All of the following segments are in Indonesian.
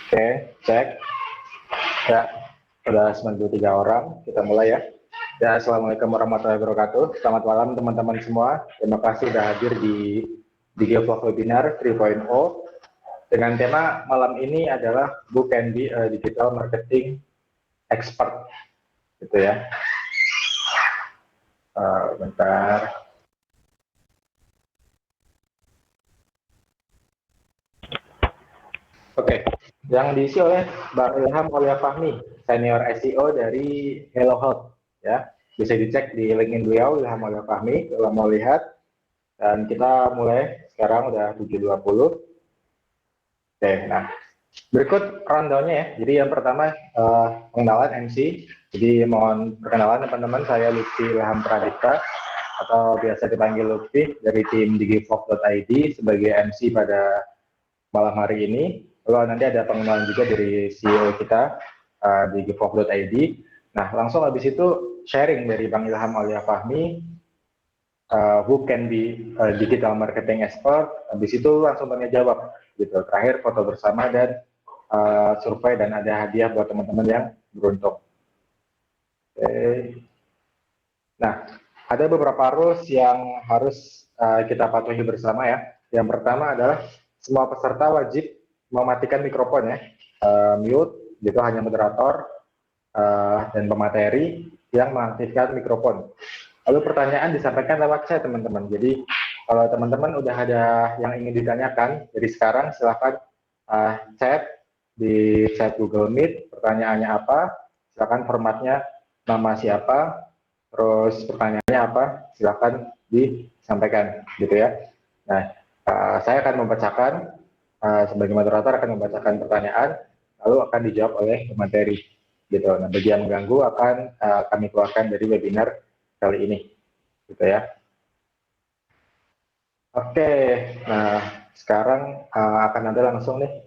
Oke, cek. Ya, sudah 93 orang. Kita mulai ya. Ya, Assalamualaikum warahmatullahi wabarakatuh. Selamat malam teman-teman semua. Terima kasih sudah hadir di Digivlog Webinar 3.0 dengan tema malam ini adalah Who Can Be a Digital Marketing Expert, gitu ya. Bentar. Oke, yang diisi oleh Bang Ilham Aulia Fahmi, senior SEO dari Hello Health. Ya, bisa dicek di LinkedIn beliau Ilham Aulia Fahmi kalau mau lihat. Dan kita mulai sekarang udah 7.20. Oke, nah berikut rundown-nya ya. Jadi yang pertama pengenalan MC. Jadi mohon perkenalan teman-teman, saya Lutfi Ilham Pradipta atau biasa dipanggil Lutfi dari tim digivlog.id sebagai MC pada malam hari ini. Lalu nanti ada pengenalan juga dari CEO kita di digivlog.id. Nah, langsung habis itu sharing dari Bang Ilham Aulia Fahmi, who can be digital marketing expert. Habis itu langsung tanya jawab gitu. Terakhir foto bersama dan survei dan ada hadiah buat teman-teman yang beruntung. Nah, ada beberapa rules yang harus kita patuhi bersama ya. Yang pertama adalah semua peserta wajib mematikan mikrofon ya, mute, gitu hanya moderator dan pemateri yang mengaktifkan mikrofon. Lalu pertanyaan disampaikan lewat chat teman-teman. Jadi kalau teman-teman udah ada yang ingin ditanyakan, jadi sekarang silahkan chat di chat Google Meet, pertanyaannya apa, silakan formatnya nama siapa, terus pertanyaannya apa, silakan disampaikan gitu ya. Nah, saya akan membacakan, sebagai moderator akan membacakan pertanyaan, lalu akan dijawab oleh pemateri gitu. Nah, bagi yang mengganggu akan kami keluarkan dari webinar kali ini gitu ya. Oke, nah sekarang akan ada langsung nih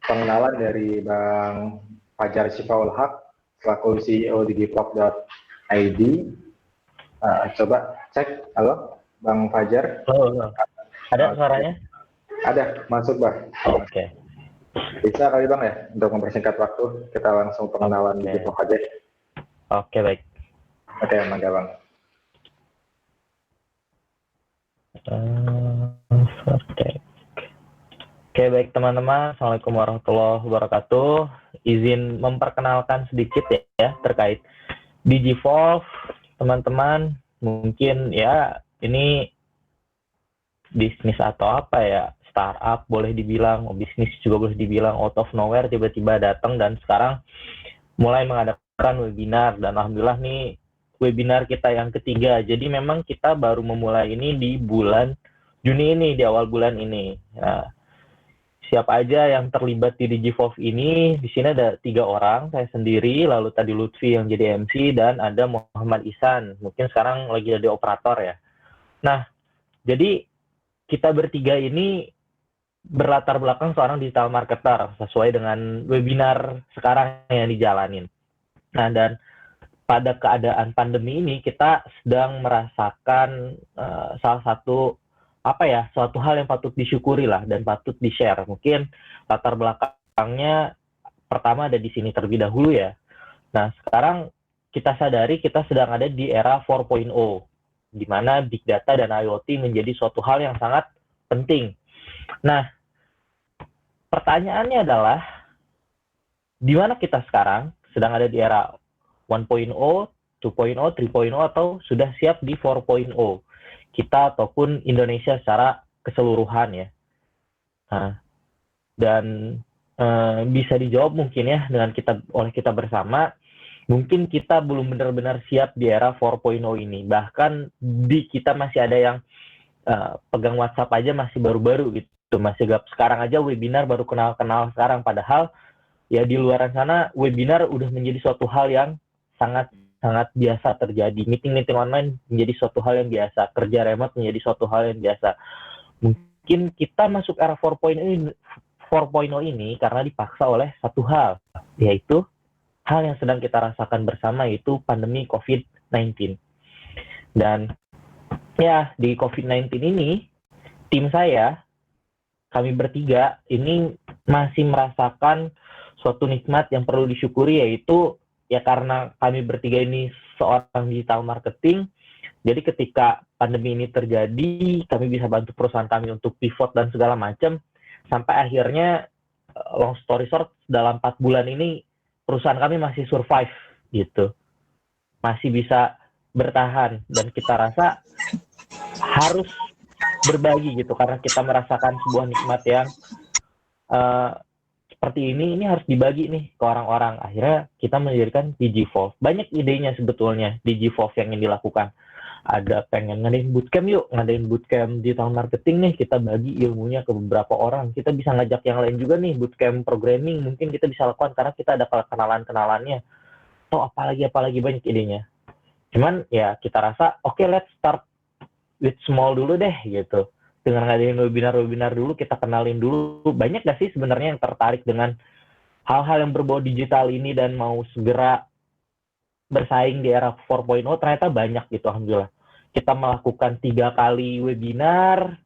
pengenalan dari Bang Fajar Syifaul Haq selaku CEO digivlog.id. Coba cek, halo Bang Fajar. Halo. Ada suaranya? Ada, masuk Bang. Oke. Bisa kali Bang ya, untuk mempersingkat waktu, kita langsung pengenalan digivlog aja. Oke, baik. Oke, mangga Bang. Oke, baik teman-teman. Assalamualaikum warahmatullahi wabarakatuh. Izin memperkenalkan sedikit ya terkait Digivlog, teman-teman. Mungkin ya ini bisnis atau apa ya, startup boleh dibilang, bisnis juga boleh dibilang, out of nowhere tiba-tiba datang dan sekarang mulai mengadakan webinar. Dan alhamdulillah nih webinar kita yang ketiga. Jadi memang kita baru memulai ini di bulan Juni ini, di awal bulan ini. Nah, siapa aja yang terlibat di Digivlog ini? Di sini ada 3 orang, saya sendiri, lalu tadi Lutfi yang jadi MC, dan ada Muhammad Ihsan. Mungkin sekarang lagi jadi operator ya. Nah, jadi kita bertiga ini berlatar belakang seorang digital marketer sesuai dengan webinar sekarang yang dijalanin. Nah, dan pada keadaan pandemi ini kita sedang merasakan salah satu suatu hal yang patut disyukuri lah dan patut di-share. Mungkin latar belakangnya pertama ada di sini terlebih dahulu ya. Nah, sekarang kita sadari kita sedang ada di era 4.0 di mana big data dan IoT menjadi suatu hal yang sangat penting. Nah, pertanyaannya adalah di mana kita sekarang sedang ada di era 1.0, 2.0, 3.0 atau sudah siap di 4.0 kita ataupun Indonesia secara keseluruhan ya. Nah, dan bisa dijawab mungkin ya dengan oleh kita bersama, mungkin kita belum benar-benar siap di era 4.0 ini. Bahkan di kita masih ada yang pegang WhatsApp aja masih baru-baru gitu, masih gap. Sekarang aja webinar baru kenal-kenal sekarang, padahal ya di luar sana webinar udah menjadi suatu hal yang sangat biasa terjadi. Meeting online menjadi suatu hal yang biasa, kerja remote menjadi suatu hal yang biasa. Mungkin kita masuk era 4.0 ini karena dipaksa oleh satu hal, yaitu hal yang sedang kita rasakan bersama, yaitu pandemi COVID-19. Dan ya di COVID-19 ini tim saya, kami bertiga ini masih merasakan suatu nikmat yang perlu disyukuri, yaitu ya karena kami bertiga ini seorang digital marketing, jadi ketika pandemi ini terjadi, kami bisa bantu perusahaan kami untuk pivot dan segala macam, sampai akhirnya long story short, dalam 4 bulan ini perusahaan kami masih survive gitu, masih bisa bertahan, dan kita rasa harus berbagi gitu, karena kita merasakan sebuah nikmat yang seperti ini harus dibagi nih ke orang-orang. Akhirnya kita mendirikan DigiVolve. Banyak idenya sebetulnya DigiVolve yang dilakukan. Ada pengen ngadain bootcamp yuk, ngadain bootcamp digital marketing nih, kita bagi ilmunya ke beberapa orang. Kita bisa ngajak yang lain juga nih, bootcamp programming mungkin kita bisa lakukan karena kita ada kenalan-kenalannya. Atau apalagi banyak idenya. Cuman ya kita rasa oke, let's start with small dulu deh gitu. Dengan ngadain webinar dulu, kita kenalin dulu. Banyak gak sih sebenarnya yang tertarik dengan hal-hal yang berbau digital ini dan mau segera bersaing di era 4.0? Ternyata banyak gitu, alhamdulillah. Kita melakukan 3 kali webinar,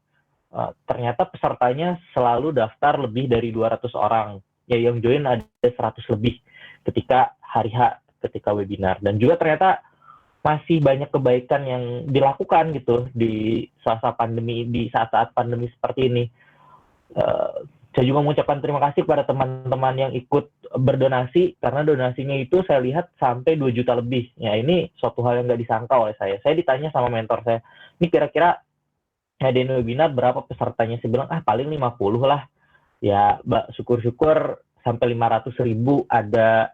ternyata pesertanya selalu daftar lebih dari 200 orang. Ya, yang join ada 100 lebih ketika hari H, ketika webinar. Dan juga ternyata masih banyak kebaikan yang dilakukan gitu di saat-saat pandemi seperti ini. Saya juga mengucapkan terima kasih kepada teman-teman yang ikut berdonasi, karena donasinya itu saya lihat sampai 2 juta lebih. Ya, ini suatu hal yang nggak disangka oleh saya. Saya ditanya sama mentor saya, ini kira-kira ngadain webinar berapa pesertanya? Saya bilang, paling 50 lah. Ya, syukur-syukur sampai 500.000 ada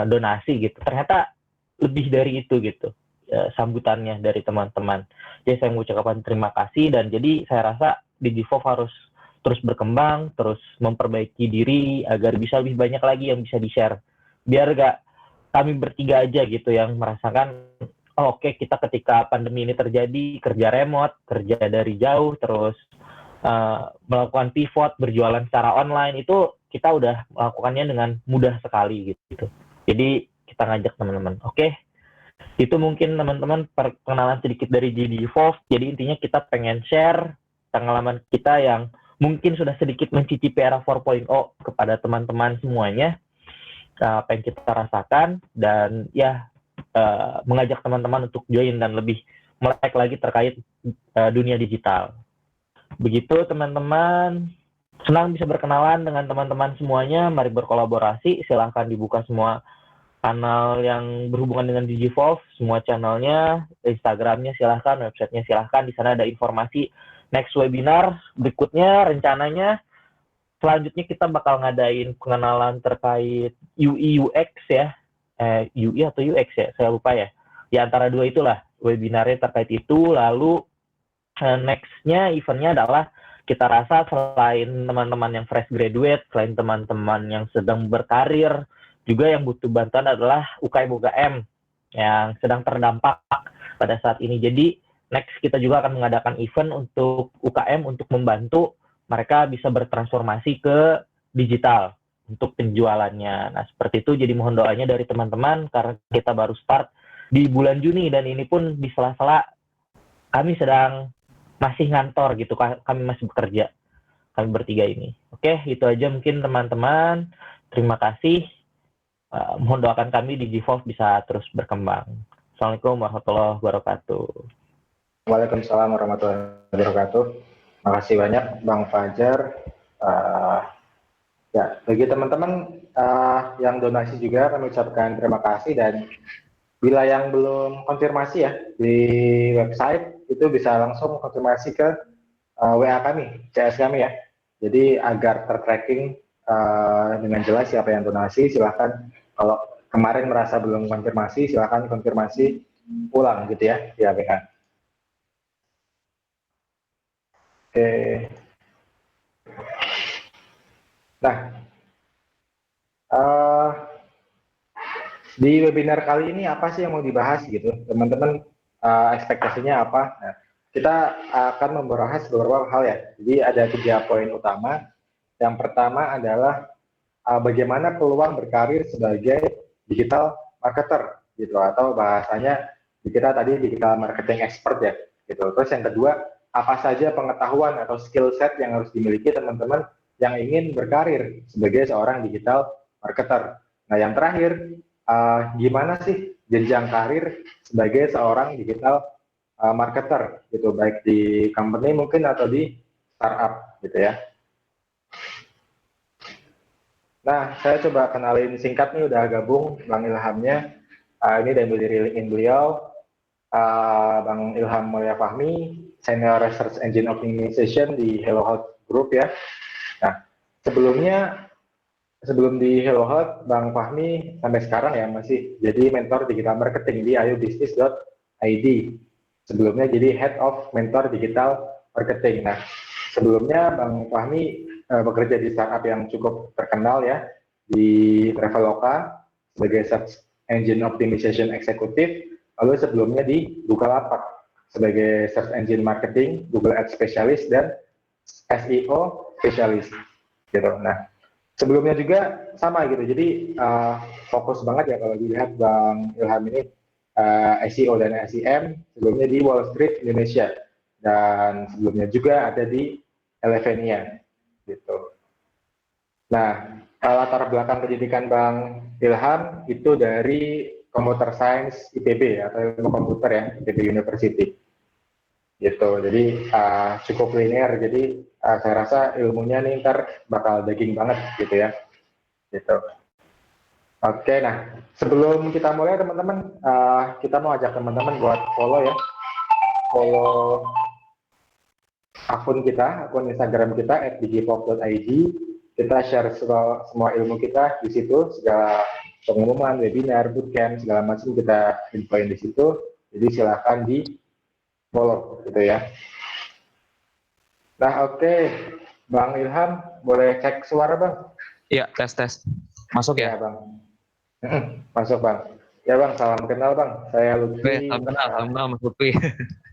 donasi gitu. Ternyata lebih dari itu gitu sambutannya dari teman-teman. Jadi saya mengucapkan terima kasih, dan jadi saya rasa DigiVolve harus terus berkembang, terus memperbaiki diri agar bisa lebih banyak lagi yang bisa di-share. Biar gak kami bertiga aja gitu yang merasakan, oke, kita ketika pandemi ini terjadi, kerja remote, kerja dari jauh, terus melakukan pivot, berjualan secara online, itu kita udah melakukannya dengan mudah sekali gitu. Jadi kita ngajak teman-teman. Oke, itu mungkin teman-teman perkenalan sedikit dari DigiVolve. Jadi intinya kita pengen share pengalaman kita yang mungkin sudah sedikit mencicipi era 4.0 kepada teman-teman semuanya, apa yang kita rasakan, dan ya mengajak teman-teman untuk join dan lebih melek lagi terkait dunia digital. Begitu teman-teman, senang bisa berkenalan dengan teman-teman semuanya. Mari berkolaborasi, silahkan dibuka semua kanal yang berhubungan dengan DigiVolve, semua channelnya, Instagramnya silahkan, websitenya silahkan. Di sana ada informasi next webinar berikutnya. Rencananya selanjutnya kita bakal ngadain pengenalan terkait UI UX ya, UI atau UX ya, saya lupa ya. Di antara dua itulah webinarnya terkait itu. Lalu nextnya eventnya adalah kita rasa selain teman-teman yang fresh graduate, selain teman-teman yang sedang berkarir, juga yang butuh bantuan adalah UKM-UKM yang sedang terdampak pada saat ini. Jadi next kita juga akan mengadakan event untuk UKM untuk membantu mereka bisa bertransformasi ke digital untuk penjualannya. Nah, seperti itu. Jadi mohon doanya dari teman-teman karena kita baru start di bulan Juni, dan ini pun di sela-sela kami sedang masih ngantor gitu, kami masih bekerja, kami bertiga ini. Oke, itu aja mungkin teman-teman. Terima kasih. Mohon doakan kami DigiVolve bisa terus berkembang. Assalamualaikum warahmatullahi wabarakatuh. Waalaikumsalam warahmatullahi wabarakatuh. Makasih banyak Bang Fajar. Ya, bagi teman-teman yang donasi juga kami ucapkan terima kasih, dan bila yang belum konfirmasi ya di website itu bisa langsung konfirmasi ke WA kami, CS kami ya. Jadi agar tertracking dengan jelas siapa yang donasi. Silahkan kalau kemarin merasa belum konfirmasi, silahkan konfirmasi ulang gitu ya di APK. Oke. Nah, di webinar kali ini apa sih yang mau dibahas gitu, teman-teman? Ekspektasinya apa? Nah, kita akan membahas beberapa hal ya. Jadi ada 3 poin utama. Yang pertama adalah bagaimana peluang berkarir sebagai digital marketer gitu, atau bahasanya kita tadi digital marketing expert ya gitu. Terus yang kedua, apa saja pengetahuan atau skill set yang harus dimiliki teman-teman yang ingin berkarir sebagai seorang digital marketer. Nah, yang terakhir, gimana sih jenjang karir sebagai seorang digital marketer gitu, baik di company mungkin atau di startup gitu ya. Nah, saya coba kenalin singkat nih, udah gabung Bang Ilhamnya. Ini dari LinkedIn beliau, Bang Ilham Mulia Fahmi, Senior Research Engine Optimization di Hello Health Group ya. Nah, sebelum di Hello Health, Bang Fahmi sampai sekarang ya masih jadi mentor digital marketing di ayobisnis.id. Sebelumnya jadi Head of Mentor Digital Marketing. Nah, sebelumnya Bang Fahmi bekerja di startup yang cukup terkenal ya, di Traveloka sebagai Search Engine Optimization Executive, lalu sebelumnya di Bukalapak sebagai Search Engine Marketing, Google Ads Specialist, dan SEO Specialist gitu. Nah, sebelumnya juga sama gitu, jadi fokus banget ya kalau dilihat Bang Ilham ini SEO dan SEM, sebelumnya di Wall Street Indonesia, dan sebelumnya juga ada di Elevenia gitu. Nah, latar belakang pendidikan Bang Ilham itu dari Computer Science IPB atau ilmu komputer ya, IPB University gitu. Jadi cukup linear, jadi saya rasa ilmunya nih ntar bakal daging banget gitu ya gitu. Oke, nah sebelum kita mulai teman-teman, kita mau ajak teman-teman buat follow ya, follow akun Instagram kita @digipop.id. Kita share semua ilmu kita di situ, segala pengumuman, webinar, bootcamp, segala macam kita infoin di situ. Jadi silahkan di follow gitu ya. Nah, oke. Bang Ilham, boleh cek suara Bang? Iya, tes. Masuk ya? Bang. Masuk Bang. Ya Bang, salam kenal Bang. Saya Lutfi. Salam kenal Mas Lutfi.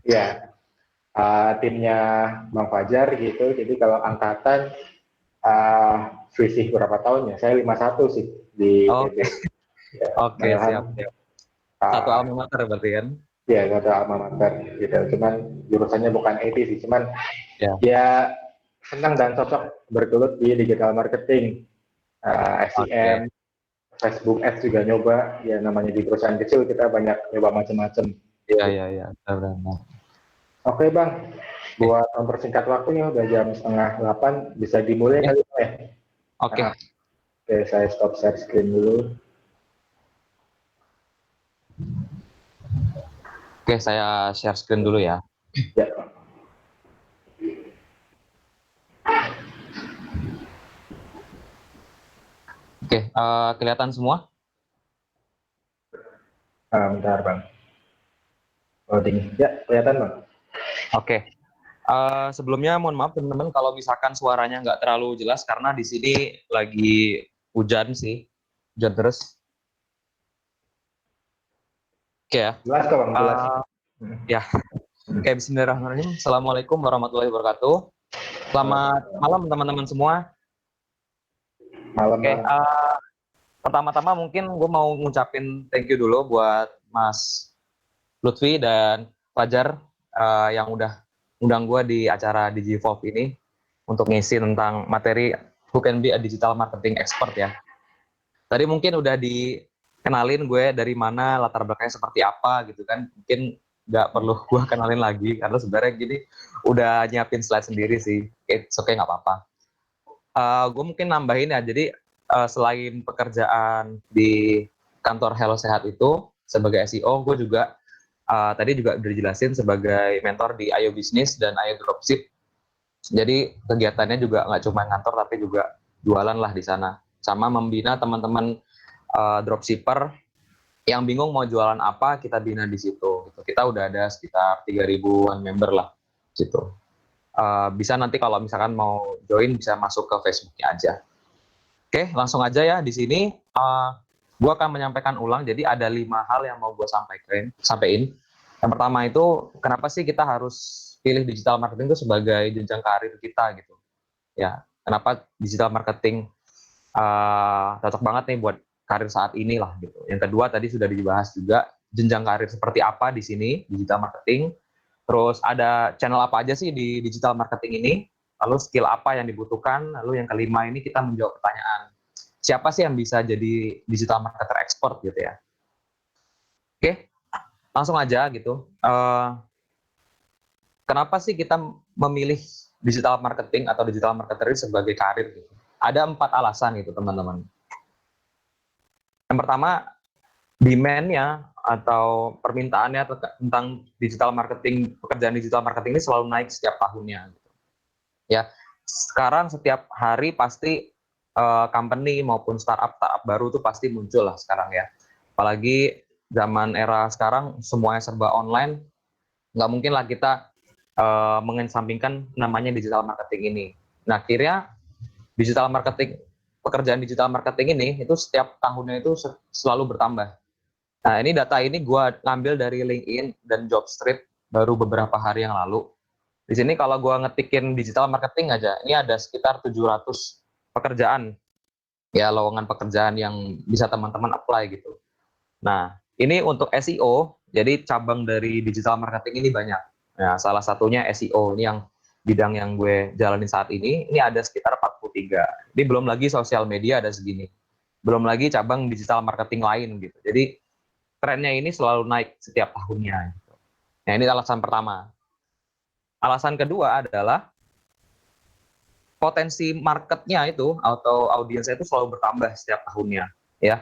Ya, timnya Bang Fajar gitu. Jadi kalau angkatan selisih berapa tahun ya? Saya 51 sih di Oke. PB. Ya, Oke, siap. Satu alma mater berarti kan? Ya, satu alma mater gitu. Cuman jurusannya bukan IT sih, cuman ya senang dan cocok bergelut di digital marketing, SEM, Facebook Ads juga nyoba. Ya namanya di perusahaan kecil kita banyak nyoba macam-macam. Iya. Benar. Oke Bang, buat mempersingkat waktunya udah jam 7:30, bisa dimulai kali ya? Oke. Oke, saya stop share screen dulu. Oke, saya share screen dulu ya. Ya. Oke, kelihatan semua? Bentar Bang. Loading. Ya, kelihatan Bang. Oke. Sebelumnya mohon maaf teman-teman kalau misalkan suaranya nggak terlalu jelas karena di sini lagi hujan sih, hujan terus. Oke ya. Jelas kok Bang, jelas. Ya. Oke, bismillahirrahmanirrahim. Assalamualaikum warahmatullahi wabarakatuh. Selamat malam teman-teman semua. Malam. Oke, pertama-tama mungkin gue mau ngucapin thank you dulu buat Mas Lutfi dan Fajar yang udah undang gue di acara DigiVolve ini untuk ngisi tentang materi Who Can Be a Digital Marketing Expert ya. Tadi mungkin udah dikenalin gue dari mana, latar belakangnya seperti apa gitu kan. Mungkin nggak perlu gue kenalin lagi karena sebenarnya gini udah nyiapin slide sendiri sih. It's okay, nggak apa-apa. Gue mungkin nambahin ya, jadi selain pekerjaan di kantor Hello Sehat itu sebagai SEO, gue juga tadi juga udah dijelasin sebagai mentor di Ayo Bisnis dan Ayo Dropship. Jadi kegiatannya juga nggak cuma ngantor tapi juga jualan lah di sana. Sama membina teman-teman dropshipper yang bingung mau jualan apa, kita bina di situ. Gitu. Kita udah ada sekitar 3.000-an member lah gitu. Bisa nanti kalau misalkan mau join bisa masuk ke Facebooknya aja. Oke, langsung aja ya di sini. Gue akan menyampaikan ulang. Jadi ada 5 hal yang mau gue sampaikan. Yang pertama itu kenapa sih kita harus pilih digital marketing itu sebagai jenjang karir kita gitu. Ya, kenapa digital marketing cocok banget nih buat karir saat ini lah gitu. Yang kedua tadi sudah dibahas juga jenjang karir seperti apa di sini digital marketing. Terus ada channel apa aja sih di digital marketing ini, lalu skill apa yang dibutuhkan, lalu yang kelima ini kita menjawab pertanyaan siapa sih yang bisa jadi digital marketer expert gitu ya. Oke, langsung aja gitu. Kenapa sih kita memilih digital marketing atau digital marketer ini sebagai karir gitu? Ada 4 alasan gitu teman-teman. Yang pertama, demand-nya atau permintaannya tentang digital marketing, pekerjaan digital marketing ini selalu naik setiap tahunnya. Gitu. Ya, sekarang setiap hari pasti company maupun startup baru tuh pasti muncul lah sekarang ya. Apalagi zaman era sekarang semuanya serba online, nggak mungkin lah kita mengesampingkan namanya digital marketing ini. Nah, akhirnya digital marketing, pekerjaan digital marketing ini itu setiap tahunnya itu selalu bertambah. Nah, ini data ini gue ngambil dari LinkedIn dan Jobstreet baru beberapa hari yang lalu. Di sini kalau gue ngetikin digital marketing aja, ini ada sekitar 700 pekerjaan, ya lowongan pekerjaan yang bisa teman-teman apply gitu. Nah, ini untuk SEO, jadi cabang dari digital marketing ini banyak. Nah, salah satunya SEO, ini yang bidang yang gue jalanin saat ini ada sekitar 43. Ini belum lagi sosial media ada segini. Belum lagi cabang digital marketing lain gitu. Jadi trennya ini selalu naik setiap tahunnya. Gitu. Nah, ini alasan pertama. Alasan kedua adalah potensi marketnya itu atau audiensnya itu selalu bertambah setiap tahunnya, ya.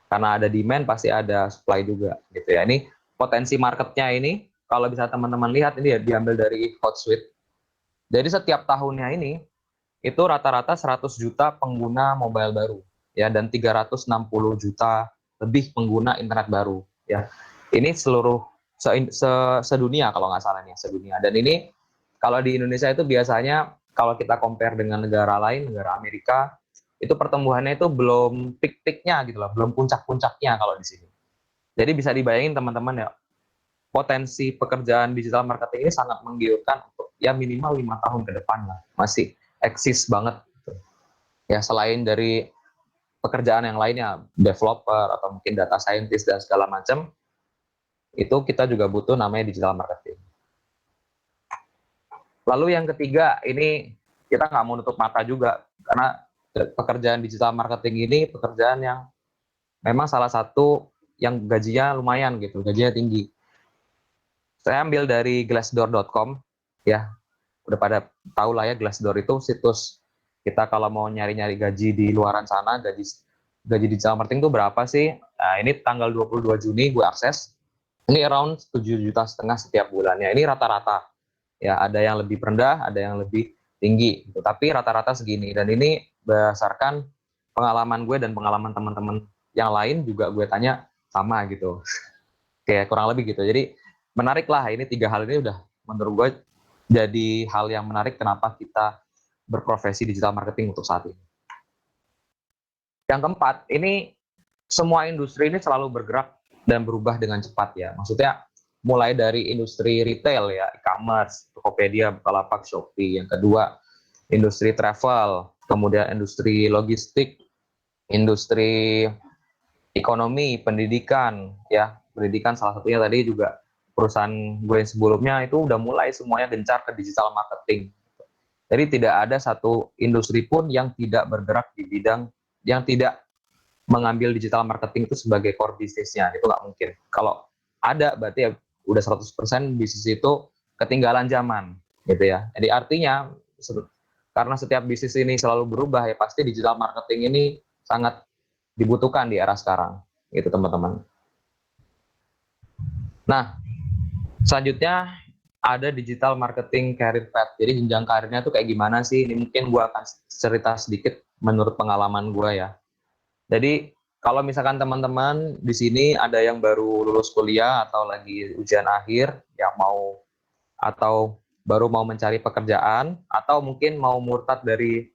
Karena ada demand pasti ada supply juga, gitu ya. Ini potensi marketnya ini kalau bisa teman-teman lihat ini ya diambil dari Hotsuite. Jadi setiap tahunnya ini itu rata-rata 100 juta pengguna mobile baru, ya, dan 360 juta lebih pengguna internet baru, ya. Ini seluruh sedunia kalau nggak salah nih, sedunia. Dan ini kalau di Indonesia itu biasanya kalau kita compare dengan negara lain, negara Amerika, itu pertumbuhannya itu belum peak-peaknya gitu loh, belum puncak-puncaknya kalau di sini. Jadi bisa dibayangin teman-teman ya, potensi pekerjaan digital marketing ini sangat menggiurkan untuk ya minimal 5 tahun ke depan lah, masih eksis banget. Gitu. Ya selain dari pekerjaan yang lainnya, developer atau mungkin data scientist dan segala macam, itu kita juga butuh namanya digital marketing. Lalu yang ketiga, ini kita nggak mau nutup mata juga, karena pekerjaan digital marketing ini pekerjaan yang memang salah satu yang gajinya lumayan gitu, gajinya tinggi. Saya ambil dari glassdoor.com, ya, udah pada tahu lah ya Glassdoor itu situs kita kalau mau nyari-nyari gaji di luaran sana, gaji digital marketing itu berapa sih? Nah, ini tanggal 22 Juni gue akses, ini around 7,5 juta setiap bulannya. Ini rata-rata. Ya, ada yang lebih rendah, ada yang lebih tinggi, gitu. Tapi rata-rata segini. Dan ini berdasarkan pengalaman gue dan pengalaman teman-teman yang lain juga gue tanya sama gitu. Kayak kurang lebih gitu. Jadi menarik lah, ini 3 hal ini udah menurut gue jadi hal yang menarik kenapa kita berprofesi digital marketing untuk saat ini. Yang keempat, ini semua industri ini selalu bergerak dan berubah dengan cepat ya. Maksudnya mulai dari industri retail ya, e-commerce, Tokopedia, Bukalapak, Shopee. Yang kedua, industri travel, kemudian industri logistik, industri ekonomi, pendidikan, ya. Pendidikan salah satunya tadi juga perusahaan gue yang sebelumnya itu udah mulai semuanya gencar ke digital marketing. Jadi tidak ada satu industri pun yang tidak bergerak di bidang yang tidak mengambil digital marketing itu sebagai core bisnisnya. Itu nggak mungkin. Kalau ada berarti ya udah 100% bisnis itu ketinggalan zaman gitu ya. Jadi artinya karena setiap bisnis ini selalu berubah ya pasti digital marketing ini sangat dibutuhkan di era sekarang gitu teman-teman. Nah, selanjutnya ada digital marketing career path. Jadi jenjang karirnya tuh kayak gimana sih? Ini mungkin gue akan cerita sedikit menurut pengalaman gue ya. Jadi kalau misalkan teman-teman di sini ada yang baru lulus kuliah atau lagi ujian akhir, yang mau atau baru mau mencari pekerjaan atau mungkin mau murtad dari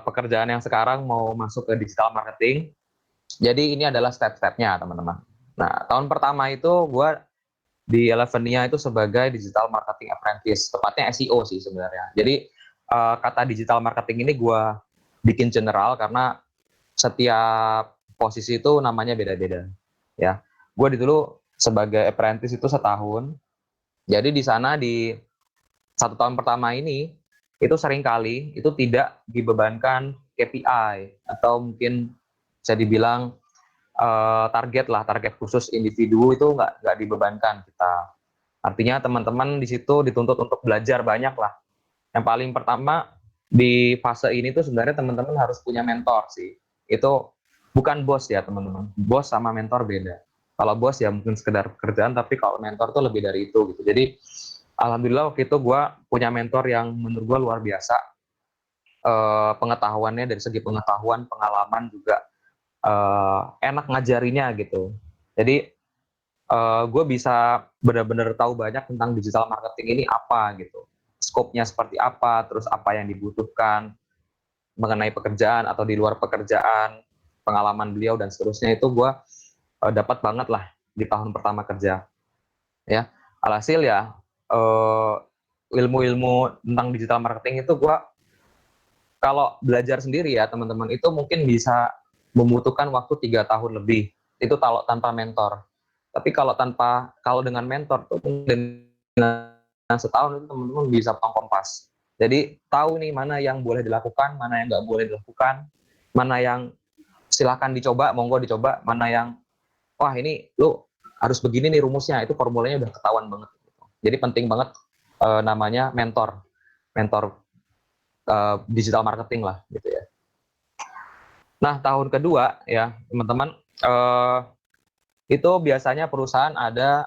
pekerjaan yang sekarang mau masuk ke digital marketing. Jadi ini adalah step-stepnya teman-teman. Nah tahun pertama itu gue di Elevenia itu sebagai digital marketing apprentice, tepatnya SEO sih sebenarnya. Jadi kata digital marketing ini gue bikin general karena setiap posisi itu namanya beda-beda. Ya, gue dulu sebagai apprentice itu setahun. Jadi di sana di 1 tahun pertama ini itu seringkali itu tidak dibebankan KPI atau mungkin bisa dibilang target khusus individu itu nggak dibebankan kita. Artinya teman-teman di situ dituntut untuk belajar banyak lah. Yang paling pertama di fase ini tuh sebenarnya teman-teman harus punya mentor sih. Itu bukan bos ya teman-teman. Bos sama mentor beda. Kalau bos ya mungkin sekedar pekerjaan, tapi kalau mentor tuh lebih dari itu gitu. Jadi alhamdulillah waktu itu gue punya mentor yang menurut gue luar biasa. Pengetahuannya dari segi pengetahuan, pengalaman juga enak ngajarinya gitu. Jadi gue bisa benar-benar tahu banyak tentang digital marketing ini apa gitu, skopnya seperti apa, terus apa yang dibutuhkan mengenai pekerjaan atau di luar pekerjaan, pengalaman beliau dan seterusnya itu gue dapat banget lah di tahun pertama kerja. Ya, alhasil ya ilmu-ilmu tentang digital marketing itu gue kalau belajar sendiri ya teman-teman itu mungkin bisa membutuhkan waktu 3 tahun lebih. Itu kalau tanpa mentor. Tapi kalau dengan mentor tuh dengan setahun itu teman-teman bisa kompas. Jadi tahu nih mana yang boleh dilakukan, mana yang nggak boleh dilakukan, mana yang silakan dicoba, monggo dicoba, mana yang wah ini lu harus begini nih rumusnya, itu formulanya udah ketahuan banget. Jadi penting banget namanya mentor digital marketing lah gitu ya. Nah tahun kedua ya teman-teman itu biasanya perusahaan ada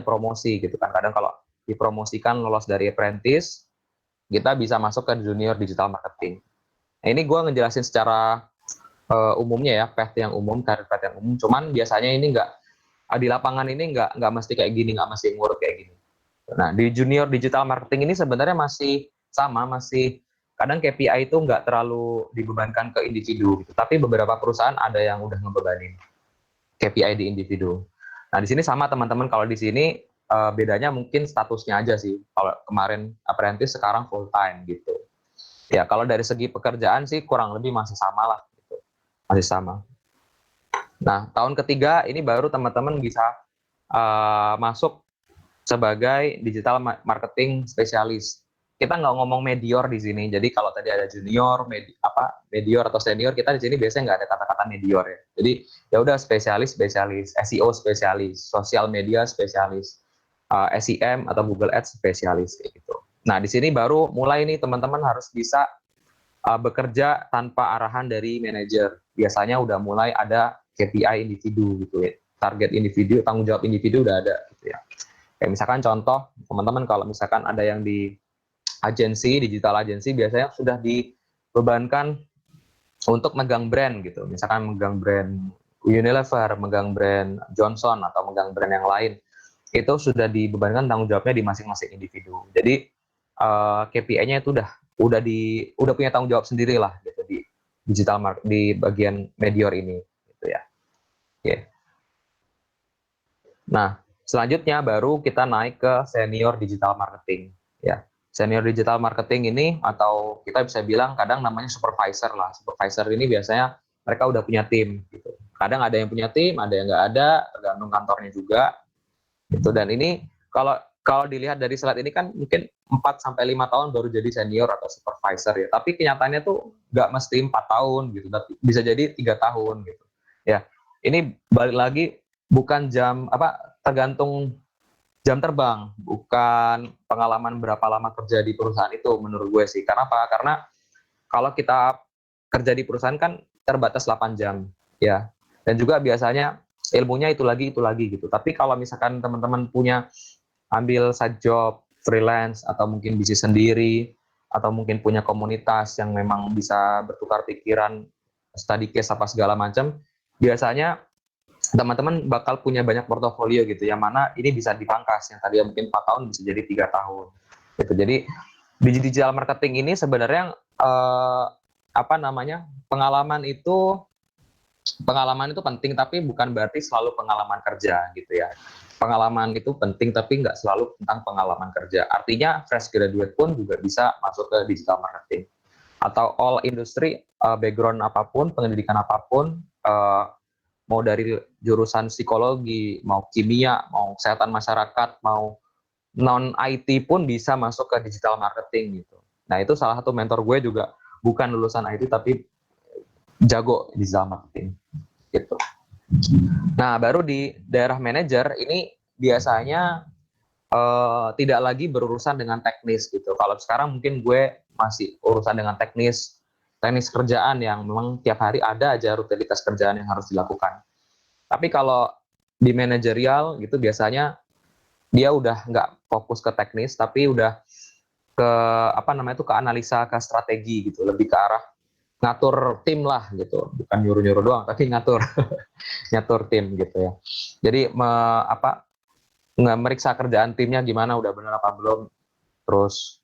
promosi gitu kan. Kadang kalau dipromosikan lolos dari apprentice kita bisa masuk ke junior digital marketing. Nah ini gue ngejelasin secara umumnya ya, path yang umum, karir path yang umum. Cuman biasanya ini di lapangan ini nggak mesti kayak gini, nggak mesti ngurut kayak gini. Nah di junior digital marketing ini sebenarnya masih sama, masih kadang KPI itu nggak terlalu dibebankan ke individu gitu. Tapi beberapa perusahaan ada yang udah ngebebanin KPI di individu. Nah di sini sama teman-teman, kalau di sini bedanya mungkin statusnya aja sih. Kalau kemarin apprentice sekarang full time gitu. Ya kalau dari segi pekerjaan sih kurang lebih masih sama lah gitu. Masih sama. Nah tahun ketiga ini baru teman-teman bisa masuk sebagai digital marketing spesialis. Kita nggak ngomong medior di sini. Jadi kalau tadi ada junior, medior atau senior, kita di sini biasanya nggak ada kata-kata medior ya. Jadi ya udah spesialis, SEO spesialis, sosial media spesialis, SEM atau Google Ads spesialis kayak gitu. Nah di sini baru mulai nih teman-teman harus bisa bekerja tanpa arahan dari manajer. Biasanya udah mulai ada KPI individu gitu ya. Target individu, tanggung jawab individu udah ada gitu ya. Kayak misalkan contoh, teman-teman kalau misalkan ada yang di digital agency biasanya sudah dibebankan untuk megang brand gitu. Misalkan megang brand Unilever, megang brand Johnson atau megang brand yang lain. Itu sudah dibebankan tanggung jawabnya di masing-masing individu. Jadi KPI-nya itu udah punya tanggung jawab sendiri lah gitu di digital di bagian medior ini gitu ya. Okay. Nah, selanjutnya baru kita naik ke senior digital marketing ya. Senior digital marketing ini atau kita bisa bilang kadang namanya supervisor lah. Supervisor ini biasanya mereka udah punya tim gitu. Kadang ada yang punya tim, ada yang nggak ada, tergantung kantornya juga gitu. Dan ini kalau dilihat dari slide ini kan mungkin 4-5 tahun baru jadi senior atau supervisor ya. Tapi kenyataannya tuh nggak mesti 4 tahun gitu, tapi bisa jadi 3 tahun gitu. Ya, ini balik lagi bukan tergantung jam terbang, bukan pengalaman berapa lama kerja di perusahaan itu menurut gue sih. Karena apa? Karena kalau kita kerja di perusahaan kan terbatas 8 jam ya. Dan juga biasanya ilmunya itu lagi gitu. Tapi kalau misalkan teman-teman punya ambil side job, freelance atau mungkin bisnis sendiri atau mungkin punya komunitas yang memang bisa bertukar pikiran, study case apa segala macam, biasanya teman-teman bakal punya banyak portofolio gitu, yang mana ini bisa dipangkas, yang tadi mungkin 4 tahun bisa jadi 3 tahun gitu. Jadi di digital marketing ini sebenarnya pengalaman itu penting, tapi bukan berarti selalu pengalaman kerja gitu ya. Pengalaman itu penting tapi nggak selalu tentang pengalaman kerja. Artinya fresh graduate pun juga bisa masuk ke digital marketing atau all industry, background apapun, pendidikan apapun, mau dari jurusan psikologi, mau kimia, mau kesehatan masyarakat, mau non IT pun bisa masuk ke digital marketing gitu. Nah itu salah satu mentor gue juga bukan lulusan IT tapi jago digital marketing gitu. Nah baru di daerah manajer ini biasanya tidak lagi berurusan dengan teknis gitu. Kalau sekarang mungkin gue masih urusan dengan teknis kerjaan yang memang tiap hari ada aja rutinitas kerjaan yang harus dilakukan. Tapi kalau di manajerial gitu biasanya dia udah nggak fokus ke teknis, tapi udah ke ke analisa, ke strategi gitu, lebih ke arah ngatur tim lah gitu, bukan nyuruh-nyuruh doang, tapi ngatur ngatur tim gitu ya. Jadi meriksa kerjaan timnya gimana, udah benar apa belum, terus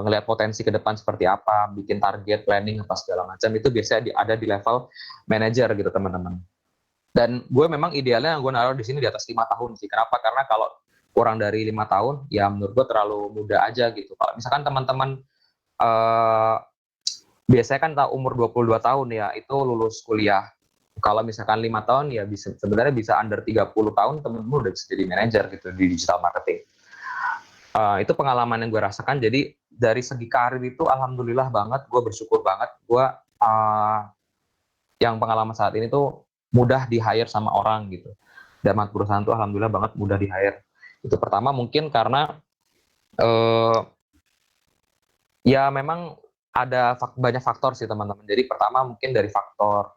ngelihat potensi ke depan seperti apa, bikin target, planning apa segala macam, itu biasanya ada di level manager gitu teman-teman. Dan gue memang idealnya gue naruh di sini di atas 5 tahun sih. Kenapa? Karena kalau kurang dari 5 tahun, ya menurut gue terlalu muda aja gitu. Kalau misalkan teman-teman biasanya kan umur 22 tahun ya, itu lulus kuliah. Kalau misalkan 5 tahun ya sebenarnya bisa under 30 tahun teman-teman udah bisa jadi manajer gitu di digital marketing. Itu pengalaman yang gue rasakan. Jadi dari segi karir itu alhamdulillah banget, gue bersyukur banget. Gue yang pengalaman saat ini tuh mudah di hire sama orang gitu. Dan perusahaan tuh alhamdulillah banget mudah di hire. Itu pertama mungkin karena ya memang ada banyak faktor sih teman-teman. Jadi pertama mungkin dari faktor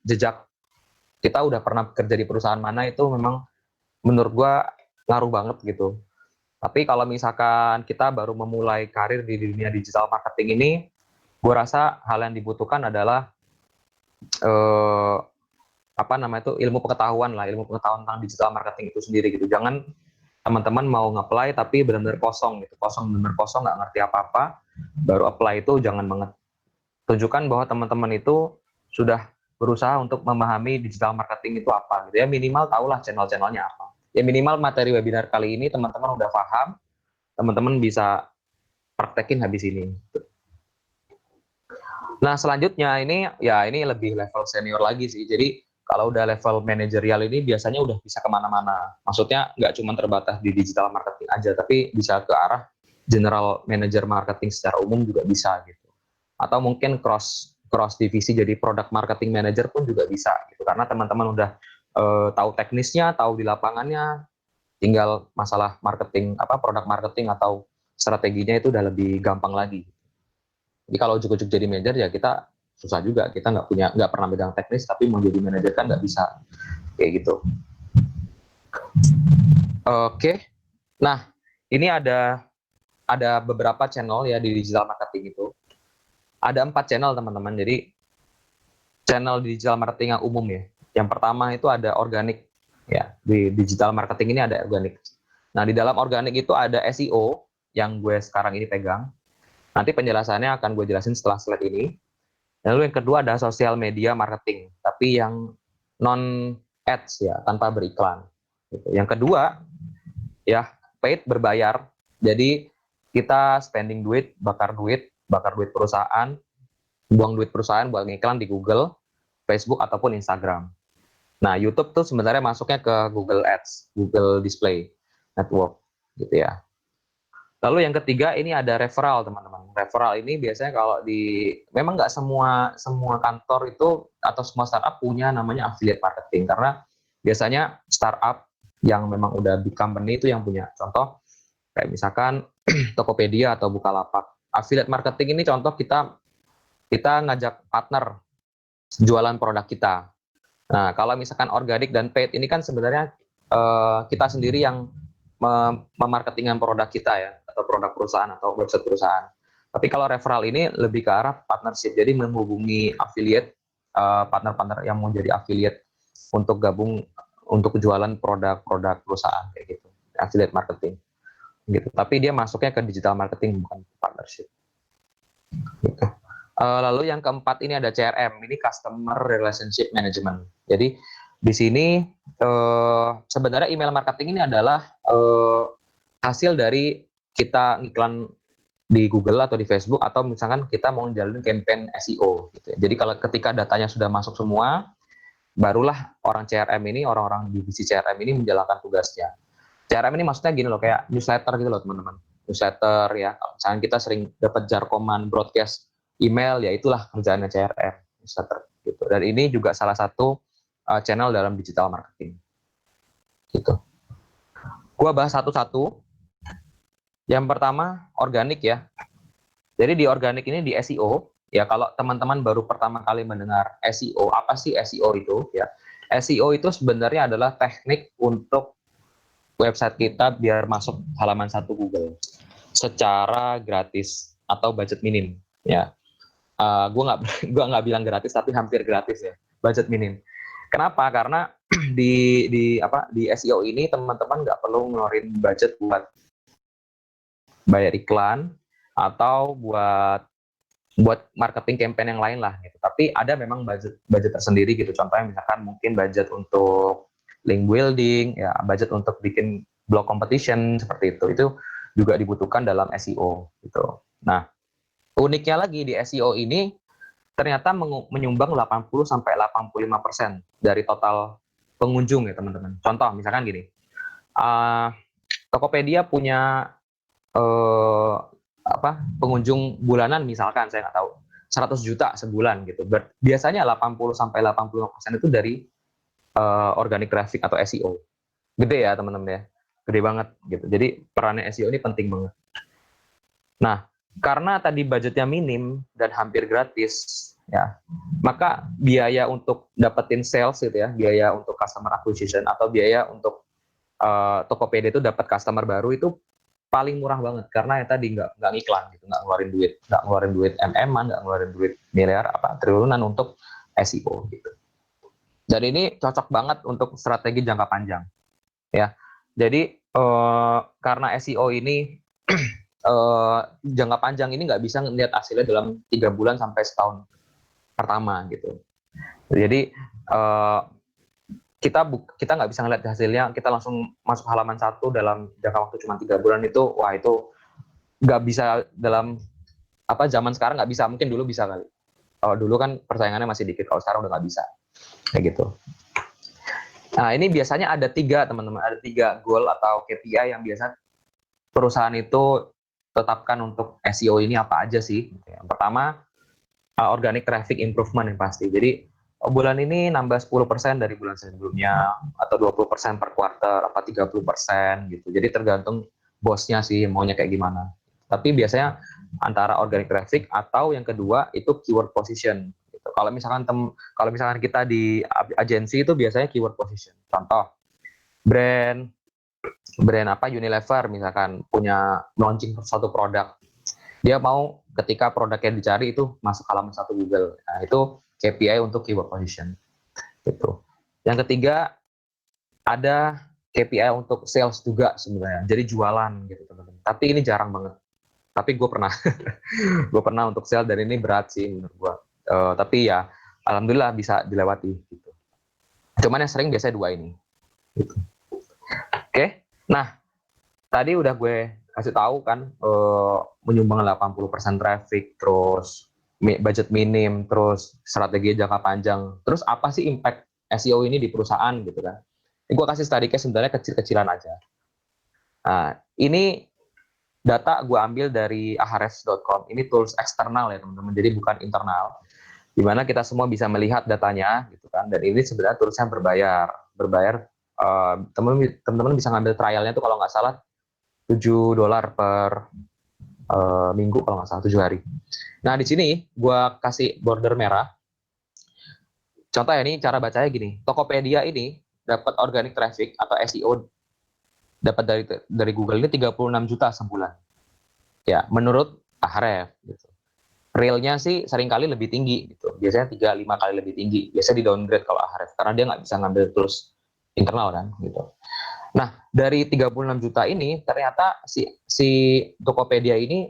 jejak kita udah pernah kerja di perusahaan mana itu memang menurut gua ngaruh banget gitu. Tapi kalau misalkan kita baru memulai karir di dunia digital marketing ini, gua rasa hal yang dibutuhkan adalah ilmu pengetahuan tentang digital marketing itu sendiri gitu. Jangan teman-teman mau nge-apply tapi benar-benar kosong gitu, benar-benar kosong, nggak ngerti apa-apa, baru apply itu jangan banget. Tunjukkan bahwa teman-teman itu sudah berusaha untuk memahami digital marketing itu apa gitu ya, minimal tahulah channel-channelnya apa. Ya minimal materi webinar kali ini teman-teman udah paham, teman-teman bisa praktekin habis ini. Nah selanjutnya ini lebih level senior lagi sih. Jadi kalau udah level manajerial ini biasanya udah bisa kemana-mana. Maksudnya nggak cuma terbatas di digital marketing aja, tapi bisa ke arah general manager marketing secara umum juga bisa gitu. Atau mungkin cross divisi jadi product marketing manager pun juga bisa gitu. Karena teman-teman udah tahu teknisnya, tahu di lapangannya, tinggal masalah marketing product marketing atau strateginya itu udah lebih gampang lagi. Jadi kalau ujuk-ujuk jadi manajer ya kita susah juga, kita nggak pernah megang teknis tapi mau jadi manajer kan nggak bisa kayak gitu. Oke. Nah ini ada beberapa channel ya di digital marketing itu. Ada 4 channel teman-teman. Jadi channel digital marketing yang umum ya. Yang pertama itu ada organik ya, di digital marketing ini ada organik. Nah di dalam organik itu ada SEO yang gue sekarang ini pegang. Nanti penjelasannya akan gue jelasin setelah slide ini. Lalu yang kedua ada sosial media marketing, tapi yang non ads ya, tanpa beriklan. Gitu. Yang kedua ya paid berbayar. Jadi kita spending duit, bakar duit perusahaan, buang duit perusahaan buat ngiklan di Google, Facebook ataupun Instagram. Nah YouTube tuh sebenarnya masuknya ke Google Ads, Google Display Network, gitu ya. Lalu yang ketiga ini ada referral teman-teman. Referral ini biasanya kalau memang nggak semua kantor itu atau semua startup punya namanya affiliate marketing, karena biasanya startup yang memang udah big company itu yang punya. Contoh kayak misalkan Tokopedia atau Bukalapak. Affiliate marketing ini contoh kita ngajak partner jualan produk kita. Nah kalau misalkan organik dan paid ini kan sebenarnya kita sendiri yang memarketingkan produk kita ya, atau produk perusahaan atau website perusahaan. Tapi kalau referral ini lebih ke arah partnership, jadi menghubungi affiliate, partner-partner yang mau jadi affiliate untuk gabung untuk jualan produk-produk perusahaan kayak gitu, affiliate marketing gitu. Tapi dia masuknya ke digital marketing bukan partnership. Gitu. Lalu yang keempat ini ada CRM, ini Customer Relationship Management. Jadi di sini sebenarnya email marketing ini adalah hasil dari kita iklan di Google atau di Facebook, atau misalkan kita mau jalanin campaign SEO gitu. Jadi kalau ketika datanya sudah masuk semua, barulah orang-orang divisi CRM ini menjalankan tugasnya. CRM ini maksudnya gini loh, kayak newsletter gitu loh teman-teman. Newsletter ya, misalnya kita sering dapat jarkoman broadcast email, ya itulah kerjaannya CRM, newsletter gitu. Dan ini juga salah satu channel dalam digital marketing. Gitu. Gua bahas satu-satu. Yang pertama, organik ya. Jadi di organik ini di SEO, ya kalau teman-teman baru pertama kali mendengar SEO, apa sih SEO itu ya? SEO itu sebenarnya adalah teknik untuk website kita biar masuk halaman 1 Google secara gratis atau budget minim ya. Gue nggak bilang gratis tapi hampir gratis ya, budget minim. Kenapa? Karena di SEO ini teman-teman nggak perlu ngeluarin budget buat bayar iklan atau buat marketing campaign yang lain lah gitu. Tapi ada memang budget tersendiri gitu. Contohnya misalkan mungkin budget untuk link building, ya budget untuk bikin blog competition seperti itu. Itu juga dibutuhkan dalam SEO gitu. Nah, uniknya lagi di SEO ini ternyata menyumbang 80 sampai 85% dari total pengunjung ya teman-teman. Contoh misalkan gini. Tokopedia punya pengunjung bulanan misalkan, saya nggak tahu, 100 juta sebulan gitu. Biasanya 80 sampai 85% itu dari organic traffic atau SEO. Gede ya teman-teman ya. Gede banget gitu. Jadi perannya SEO ini penting banget. Nah, karena tadi budgetnya minim dan hampir gratis ya, maka biaya untuk dapetin sales gitu ya, biaya untuk customer acquisition atau biaya untuk Tokopedia itu dapat customer baru itu paling murah banget karena ya tadi nggak ngiklan gitu, nggak ngeluarin duit MM-an, nggak ngeluarin duit miliar triliunan untuk SEO gitu. Dan ini cocok banget untuk strategi jangka panjang ya. Jadi karena SEO ini jangka panjang ini nggak bisa ngelihat hasilnya dalam 3 bulan sampai setahun pertama gitu. Jadi kita nggak bisa ngeliat hasilnya, kita langsung masuk halaman 1 dalam jangka waktu cuma 3 bulan itu, wah itu nggak bisa dalam zaman sekarang nggak bisa, mungkin dulu bisa kali. Kalau dulu kan persaingannya masih dikit, kalau sekarang udah nggak bisa, kayak gitu. Nah ini biasanya ada 3 teman-teman, ada 3 goal atau KPI yang biasa perusahaan itu tetapkan untuk SEO ini apa aja sih. Yang pertama, organic traffic improvement yang pasti. Jadi bulan ini nambah 10% dari bulan sebelumnya, atau 20% per quarter, apa 30% gitu. Jadi tergantung bosnya sih maunya kayak gimana. Tapi biasanya antara organic traffic atau yang kedua itu keyword position. Gitu. Kalau misalkan kita di agensi itu biasanya keyword position. Contoh, brand Unilever misalkan punya launching satu produk. Dia mau ketika produknya dicari itu masuk halaman 1 Google. Nah, itu KPI untuk keyword position. Gitu. Yang ketiga, ada KPI untuk sales juga sebenarnya. Jadi jualan gitu teman-teman. Tapi ini jarang banget. Tapi gue pernah. Gue pernah untuk sales dan ini berat sih menurut gue. Tapi ya alhamdulillah bisa dilewati gitu. Cuman yang sering biasanya 2 ini. Gitu. Oke. Nah, tadi udah gue kasih tahu kan menyumbang 80% traffic, terus budget minim, terus strategi jangka panjang. Terus apa sih impact SEO ini di perusahaan gitu kan? Ini gue kasih study case sebenarnya kecil-kecilan aja. Nah, ini data gue ambil dari ahrefs.com. Ini tools eksternal ya teman-teman, jadi bukan internal. Dimana kita semua bisa melihat datanya gitu kan. Dan ini sebenarnya toolsnya berbayar. Teman-teman bisa ngambil trialnya tuh kalau nggak salah $7 per minggu kalau nggak salah, 7 hari. Nah di sini gue kasih border merah. Contoh ya, ini cara bacanya gini. Tokopedia ini dapat organic traffic atau SEO dapat dari Google ini 36 juta sebulan. Ya menurut Ahrefs gitu. Realnya sih seringkali lebih tinggi gitu. Biasanya 3-5 kali lebih tinggi. Biasanya di downgrade kalau Ahrefs karena dia nggak bisa ngambil tools internal kan gitu. Nah, dari 36 juta ini ternyata si Tokopedia ini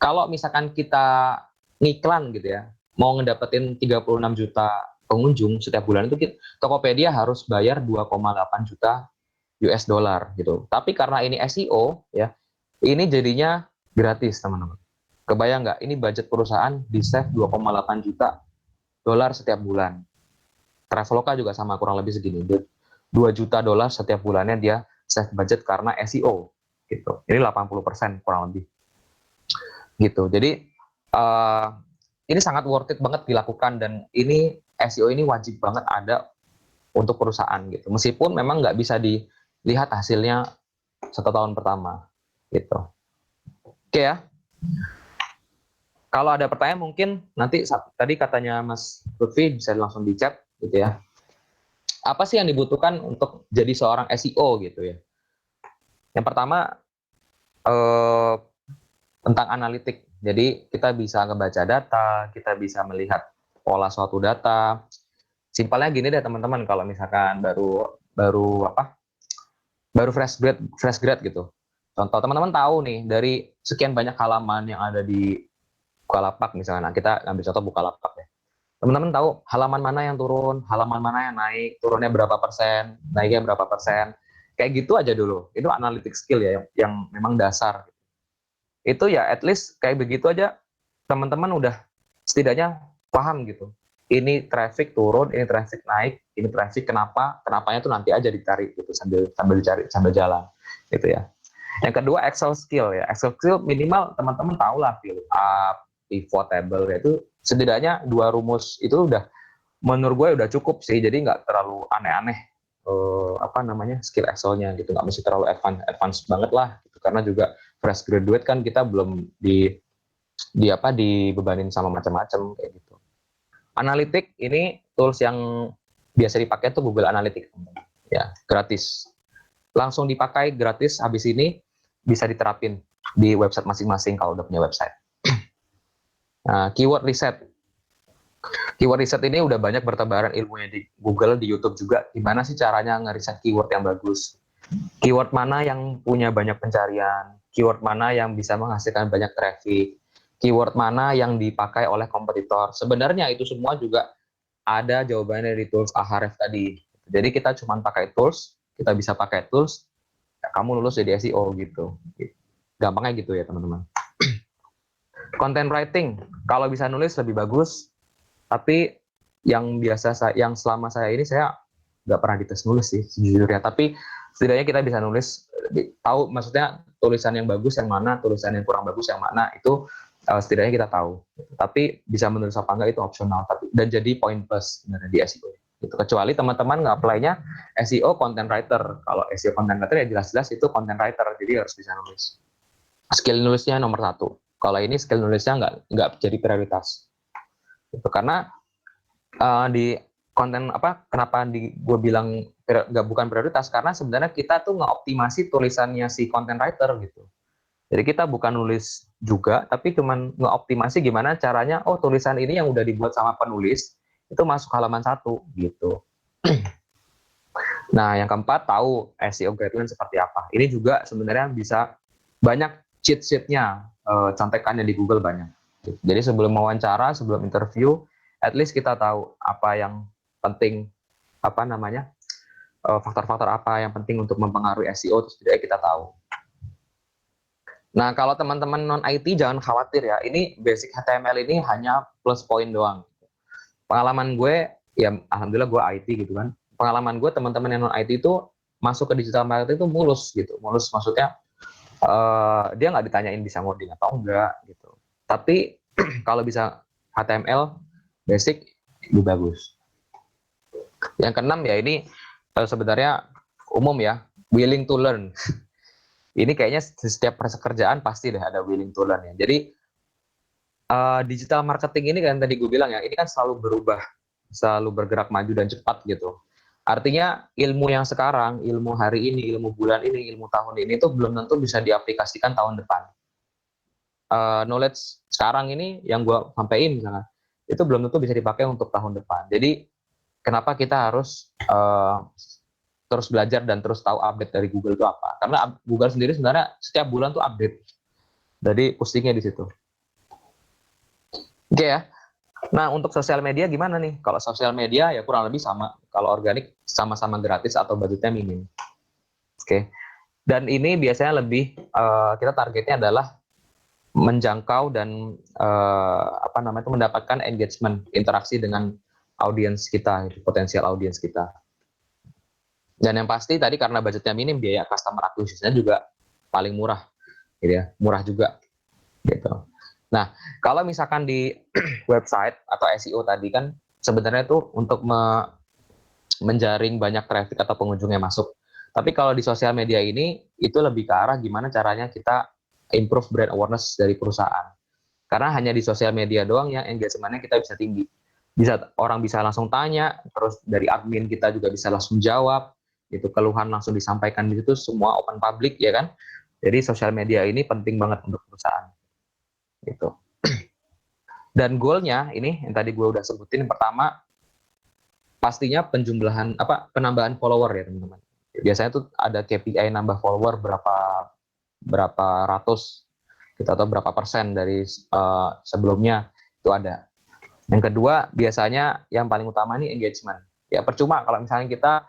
kalau misalkan kita ngiklan gitu ya, mau ngedapetin 36 juta pengunjung setiap bulan itu Tokopedia harus bayar 2,8 juta US dollar gitu. Tapi karena ini SEO ya, ini jadinya gratis teman-teman. Kebayang nggak? Ini budget perusahaan di save 2,8 juta dolar setiap bulan. Traveloka juga sama kurang lebih segini. 2 juta dolar setiap bulannya dia save budget karena SEO gitu. Ini 80% kurang lebih gitu. Jadi ini sangat worth it banget dilakukan, dan ini SEO ini wajib banget ada untuk perusahaan gitu. Meskipun memang nggak bisa dilihat hasilnya 1 tahun pertama gitu. Oke ya. Kalau ada pertanyaan mungkin nanti tadi katanya Mas Lutfi bisa langsung di chat gitu ya. Apa sih yang dibutuhkan untuk jadi seorang SEO gitu ya? Yang pertama tentang analitik. Jadi kita bisa ngebaca data, kita bisa melihat pola suatu data. Simpelnya gini deh teman-teman, kalau misalkan baru fresh grad gitu. Contoh teman-teman tahu nih dari sekian banyak halaman yang ada di Bukalapak misalnya. Nah, kita ambil contoh Bukalapak ya. Teman-teman tahu halaman mana yang turun, halaman mana yang naik, turunnya berapa persen, naiknya berapa persen. Kayak gitu aja dulu. Itu analytic skill ya yang memang dasar. Itu ya at least kayak begitu aja teman-teman udah setidaknya paham gitu. Ini traffic turun, ini traffic naik, ini traffic kenapanya tuh nanti aja dicari gitu sambil dicari sambil jalan gitu ya. Yang kedua Excel skill ya. Excel skill minimal teman-teman tahu lah pivot table ya, itu setidaknya 2 rumus itu udah menurut gue udah cukup sih. Jadi nggak terlalu aneh-aneh skill Excel-nya gitu, nggak mesti terlalu advance banget lah gitu. Karena juga fresh graduate kan kita belum dibebanin sama macam-macam kayak gitu. Analitik ini tools yang biasa dipakai tuh Google Analytics ya, gratis, langsung dipakai gratis. Habis ini bisa diterapin di website masing-masing kalau udah punya website. Nah, keyword research ini udah banyak bertebaran ilmunya di Google, di YouTube juga. Gimana sih caranya ngeriset keyword yang bagus, keyword mana yang punya banyak pencarian, keyword mana yang bisa menghasilkan banyak traffic, keyword mana yang dipakai oleh kompetitor. Sebenarnya itu semua juga ada jawabannya di tools Ahrefs tadi. Jadi kita cuma pakai tools, kita bisa pakai tools, ya kamu lulus jadi SEO gitu. Gampangnya gitu ya teman-teman. Content writing, kalau bisa nulis lebih bagus, tapi yang selama saya ini saya nggak pernah dites nulis sih sejujurnya. Tapi setidaknya kita bisa nulis, tahu maksudnya tulisan yang bagus yang mana, tulisan yang kurang bagus yang mana, itu setidaknya kita tahu. Tapi bisa menulis apa enggak itu opsional, dan jadi poin plus sebenarnya di SEO. Gitu. Kecuali teman-teman nggak apply-nya SEO content writer. Kalau SEO content writer ya jelas-jelas itu content writer, jadi harus bisa nulis. Skill nulisnya nomor 1. Kalau ini skill nulisnya nggak jadi prioritas. Gitu. Karena di konten kenapa gue bilang bukan prioritas, karena sebenarnya kita tuh ngeoptimasi tulisannya si content writer gitu. Jadi kita bukan nulis juga, tapi cuman ngeoptimasi gimana caranya, tulisan ini yang udah dibuat sama penulis itu masuk halaman 1 gitu. Nah, yang keempat, tahu SEO guideline seperti apa. Ini juga sebenarnya bisa banyak cheat sheet-nya, contekannya di Google banyak. Jadi sebelum wawancara, sebelum interview, at least kita tahu apa yang penting, faktor-faktor apa yang penting untuk mempengaruhi SEO, terus tidak kita tahu. Nah, kalau teman-teman non-IT jangan khawatir ya, ini basic HTML ini hanya plus point doang. Pengalaman gue, ya alhamdulillah gue IT gitu kan, pengalaman gue teman-teman yang non-IT itu masuk ke digital marketing itu mulus gitu. Mulus maksudnya dia nggak ditanyain bisa ngoding atau enggak gitu. Tapi kalau bisa HTML basic lebih bagus. Yang keenam ya ini sebenarnya umum ya, willing to learn. Ini kayaknya setiap pekerjaan pasti deh ada willing to learn ya. Jadi digital marketing ini kan tadi gue bilang ya, ini kan selalu berubah, selalu bergerak maju dan cepat gitu. Artinya ilmu yang sekarang, ilmu hari ini, ilmu bulan ini, ilmu tahun ini itu belum tentu bisa diaplikasikan tahun depan. Knowledge sekarang ini yang gue sampaikan misalnya, itu belum tentu bisa dipakai untuk tahun depan. Jadi kenapa kita harus terus belajar dan terus tahu update dari Google itu apa? Karena Google sendiri sebenarnya setiap bulan tuh update. Jadi pusingnya di situ. Oke ya. Nah, untuk sosial media gimana nih? Kalau sosial media ya kurang lebih sama. Kalau organik sama-sama gratis atau budgetnya minim. Oke. Dan ini biasanya lebih kita targetnya adalah menjangkau dan mendapatkan engagement, interaksi dengan audiens kita, potensial audiens kita. Dan yang pasti tadi karena budgetnya minim, biaya customer acquisition-nya juga paling murah, gitu ya, murah juga, gitu. Nah, kalau misalkan di website atau SEO tadi kan sebenarnya itu untuk menjaring banyak traffic atau pengunjung yang masuk. Tapi kalau di sosial media ini itu lebih ke arah gimana caranya kita improve brand awareness dari perusahaan. Karena hanya di sosial media doang yang engagement-nya kita bisa tinggi. Orang bisa langsung tanya, terus dari admin kita juga bisa langsung jawab, itu keluhan langsung disampaikan di situ, semua open public ya kan. Jadi sosial media ini penting banget untuk perusahaan. Gitu. Dan goalnya ini yang tadi gue udah sebutin, yang pertama pastinya penambahan follower ya teman-teman. Biasanya tuh ada KPI nambah follower berapa ratus gitu, atau berapa persen dari sebelumnya itu ada. Yang kedua biasanya yang paling utama ini engagement. Ya percuma kalau misalnya kita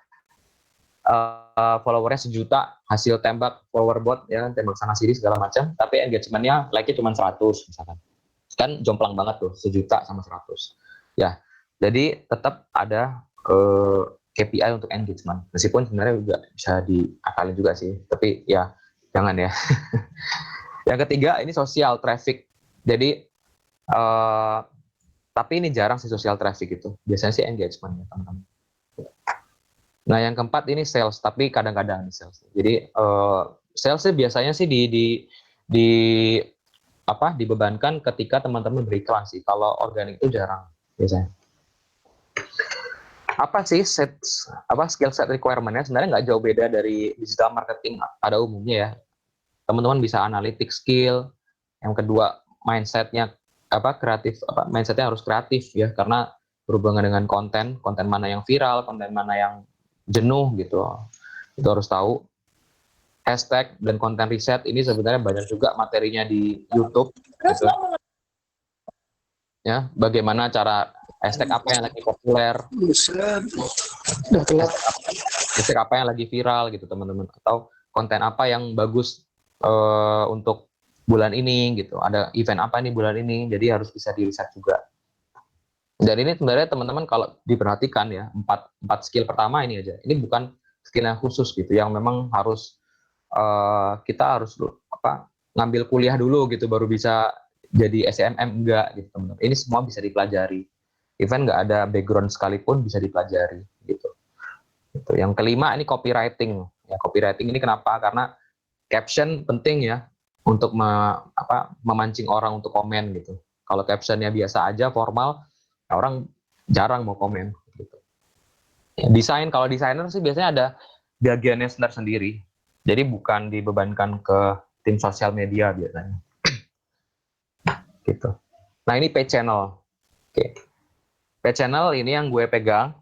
followernya 1 juta, hasil tembak follower bot ya, tembak sana sini segala macam, tapi engagementnya like-nya cuma 100 misalkan. Kan jomplang banget tuh 1 juta sama 100. Ya, jadi tetap ada KPI untuk engagement. Meskipun sebenarnya juga bisa diakalin juga sih, tapi ya jangan ya. Yang ketiga ini social traffic. Jadi tapi ini jarang sih social traffic itu. Biasanya sih engagement ya teman-teman. Nah yang keempat ini sales, tapi kadang-kadang sales. Jadi salesnya biasanya sih dibebankan ketika teman-teman beriklan sih. Kalau organik itu jarang biasanya. Apa sih skill set requirement-nya? Sebenarnya nggak jauh beda dari digital marketing pada umumnya ya. Teman-teman bisa analytic skill. Yang kedua mindsetnya mindsetnya harus kreatif ya, karena berhubungan dengan konten mana yang viral, konten mana yang jenuh gitu. Itu harus tahu. Hashtag dan konten riset ini sebenarnya banyak juga materinya di YouTube gitu. Ya, bagaimana cara hashtag apa yang lagi populer, hashtag apa yang lagi viral gitu teman-teman, atau konten apa yang bagus untuk bulan ini gitu, ada event apa nih bulan ini, jadi harus bisa diriset juga. Dan ini sebenarnya teman-teman kalau diperhatikan ya, empat skill pertama ini aja, ini bukan skill yang khusus gitu, yang memang harus kita harus ngambil kuliah dulu gitu baru bisa jadi SNM, enggak gitu teman-teman. Ini semua bisa dipelajari. Even nggak ada background sekalipun bisa dipelajari gitu. Yang kelima ini copywriting. Ya, copywriting ini kenapa? Karena caption penting ya untuk memancing orang untuk komen gitu. Kalau captionnya biasa aja formal, orang jarang mau komen gitu. Ya, kalau desainer sih biasanya ada bagiannya sendiri. Jadi bukan dibebankan ke tim sosial media biasanya. Gitu. Nah ini paid channel. Oke. Paid channel ini yang gue pegang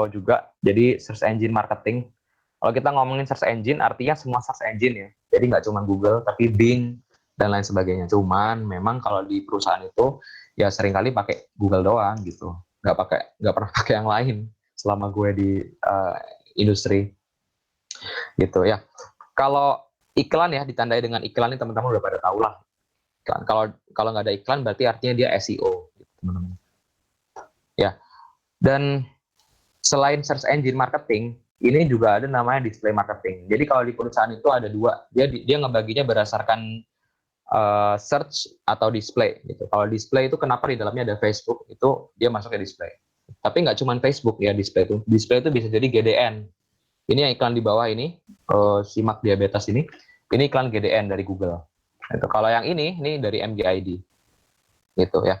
juga. Jadi search engine marketing. Kalau kita ngomongin search engine, artinya semua search engine ya. Jadi nggak cuma Google, tapi Bing dan lain sebagainya. Cuman memang kalau di perusahaan itu ya seringkali pakai Google doang gitu. Nggak pernah pakai yang lain selama gue di industri. Gitu ya. Kalau iklan ya ditandai dengan iklan ini teman-teman udah pada tahu lah. Kalau nggak ada iklan berarti artinya dia SEO, gitu, teman-teman. Ya. Dan selain search engine marketing, ini juga ada namanya display marketing. Jadi kalau di perusahaan itu ada dua. Dia ngebaginya berdasarkan search atau display. Gitu. Kalau display itu kenapa di dalamnya ada Facebook, itu dia masuknya display. Tapi nggak cuma Facebook ya display itu. Display itu bisa jadi GDN. Ini yang iklan di bawah ini, simak diabetes ini iklan GDN dari Google. Itu. Kalau yang ini dari MGID, gitu ya.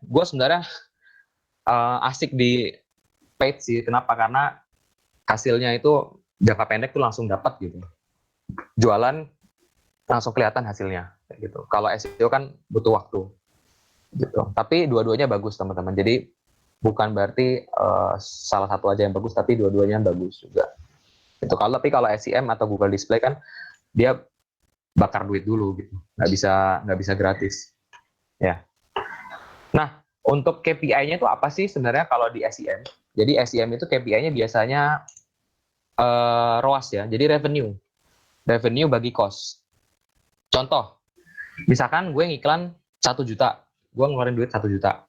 Gue sebenarnya asik di paid sih. Kenapa? Karena hasilnya itu jangka pendek tuh langsung dapat gitu. Jualan langsung kelihatan hasilnya, gitu. Kalau SEO kan butuh waktu, gitu. Tapi dua-duanya bagus teman-teman. Jadi bukan berarti salah satu aja yang bagus, tapi dua-duanya bagus juga. Itu tapi kalau SEM atau Google Display kan dia bakar duit dulu gitu, nggak bisa gratis. Ya. Nah untuk KPI-nya itu apa sih sebenarnya kalau di SEM? Jadi SEM itu KPI-nya biasanya ROAS ya, jadi revenue bagi cost. Contoh, misalkan gue ngiklan 1 juta, gue ngeluarin duit 1 juta.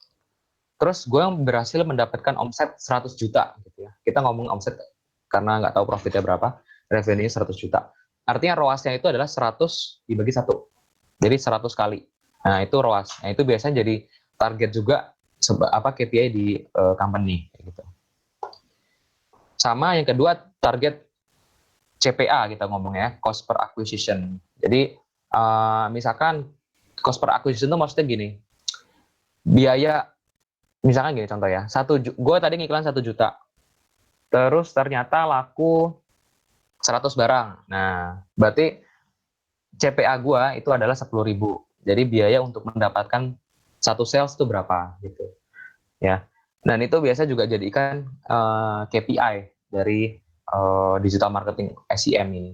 terus gue berhasil mendapatkan omset 100 juta gitu ya. Kita ngomong omset karena nggak tahu profitnya berapa, revenue 100 juta. Artinya ROAS-nya itu adalah 100 dibagi 1. Jadi 100 kali. Nah, itu ROAS. Nah, itu biasanya jadi target juga KPI di company gitu. Sama yang kedua, target CPA kita ngomong ya, cost per acquisition. Jadi misalkan cost per acquisition itu maksudnya gini, biaya misalkan gini contoh ya, gue tadi ngiklan 1 juta, terus ternyata laku 100 barang. Nah, berarti CPA gue itu adalah 10.000. Jadi biaya untuk mendapatkan satu sales itu berapa gitu ya. Dan itu biasa juga jadikan KPI dari digital marketing SEM ini.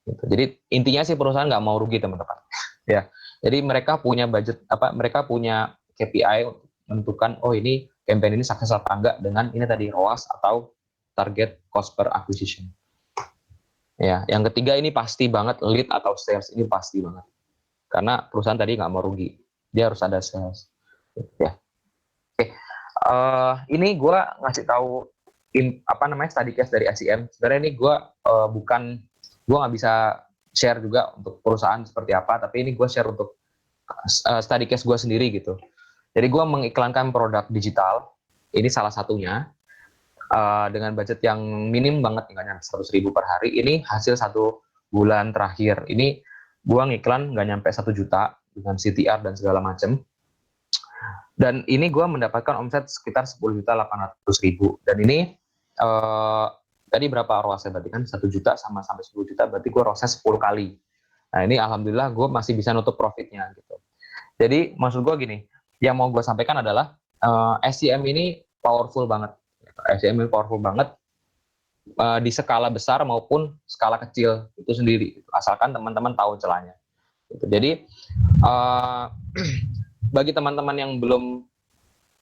Gitu. Jadi intinya sih perusahaan nggak mau rugi teman-teman. Ya. Jadi mereka punya budget mereka punya KPI untuk menentukan ini campaign ini sukses apa enggak dengan ini tadi ROAS atau target cost per acquisition. Ya, yang ketiga ini pasti banget lead atau sales, ini pasti banget. Karena perusahaan tadi nggak mau rugi, dia harus ada sales. Ya. Oke. Ini gue ngasih tahu study case dari SEM. Sebenarnya ini gue nggak bisa share juga untuk perusahaan seperti apa, tapi ini gue share untuk study case gue sendiri gitu. Jadi gue mengiklankan produk digital, ini salah satunya dengan budget yang minim banget, nggak nyampe 100.000 per hari. Ini hasil 1 bulan terakhir. Ini gue ngiklan nggak nyampe 1 juta dengan CTR dan segala macam. Dan ini gue mendapatkan omset sekitar 10.800.000. Dan ini tadi berapa ROAS-nya berarti kan 1 juta sampai 10 juta, berarti gue ROAS-nya 10 kali. Nah ini alhamdulillah gue masih bisa nutup profitnya gitu. Jadi maksud gue gini, yang mau gue sampaikan adalah SEM ini powerful banget. SEM ini powerful banget di skala besar maupun skala kecil itu sendiri. Asalkan teman-teman tahu celahnya. Gitu. Jadi bagi teman-teman yang belum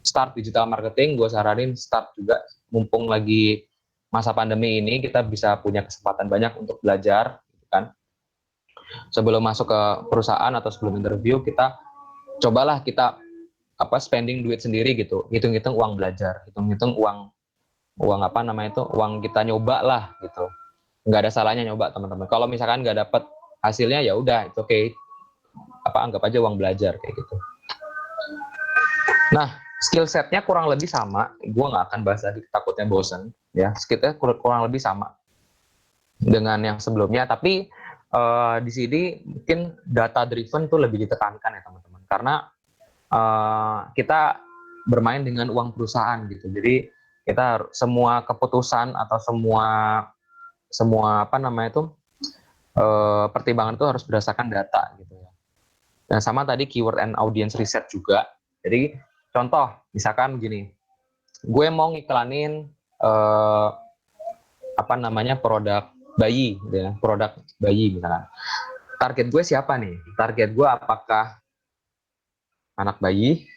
start digital marketing, gue saranin start juga, mumpung lagi masa pandemi ini kita bisa punya kesempatan banyak untuk belajar, gitu kan. Sebelum masuk ke perusahaan atau sebelum interview, cobalah kita spending duit sendiri gitu, hitung-hitung uang belajar, hitung-hitung uang uang kita nyoba lah gitu. Nggak ada salahnya nyoba teman-teman. Kalau misalkan nggak dapet hasilnya ya udah, itu oke. Anggap aja uang belajar kayak gitu. Nah, skill setnya kurang lebih sama. Gue nggak akan bahas lagi, takutnya bosen. Ya, skillnya kurang lebih sama dengan yang sebelumnya. Tapi di sini mungkin data driven tuh lebih ditekankan ya teman-teman. Karena kita bermain dengan uang perusahaan gitu. Jadi kita semua keputusan atau semua pertimbangan itu harus berdasarkan data gitu ya. Dan sama tadi keyword and audience research juga. Jadi contoh misalkan gini, gue mau ngiklanin produk bayi gitu ya, produk bayi misalkan. Target gue siapa nih? Target gue apakah anak bayi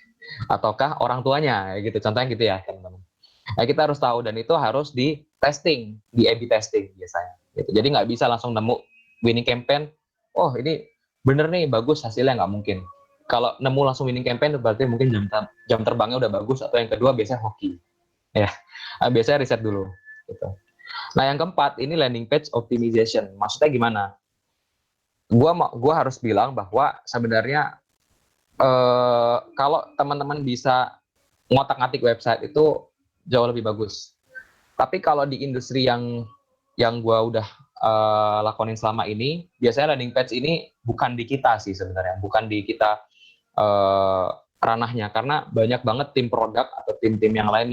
ataukah orang tuanya gitu, contohnya gitu ya teman-teman. Nah, kita harus tahu, dan itu harus di testing, di A/B testing biasanya. Gitu. Jadi nggak bisa langsung nemu winning campaign, oh ini bener nih bagus hasilnya, nggak mungkin. Kalau nemu langsung winning campaign berarti mungkin jam terbangnya udah bagus, atau yang kedua biasanya hoki. Ya, biasanya riset dulu. Gitu. Nah yang keempat ini landing page optimization. Maksudnya gimana? Gua harus bilang bahwa sebenarnya kalau teman-teman bisa ngotak-ngatik website itu jauh lebih bagus. Tapi kalau di industri yang gue udah lakonin selama ini, biasanya landing page ini bukan di kita sih sebenarnya, bukan di kita ranahnya, karena banyak banget tim produk atau tim-tim yang lain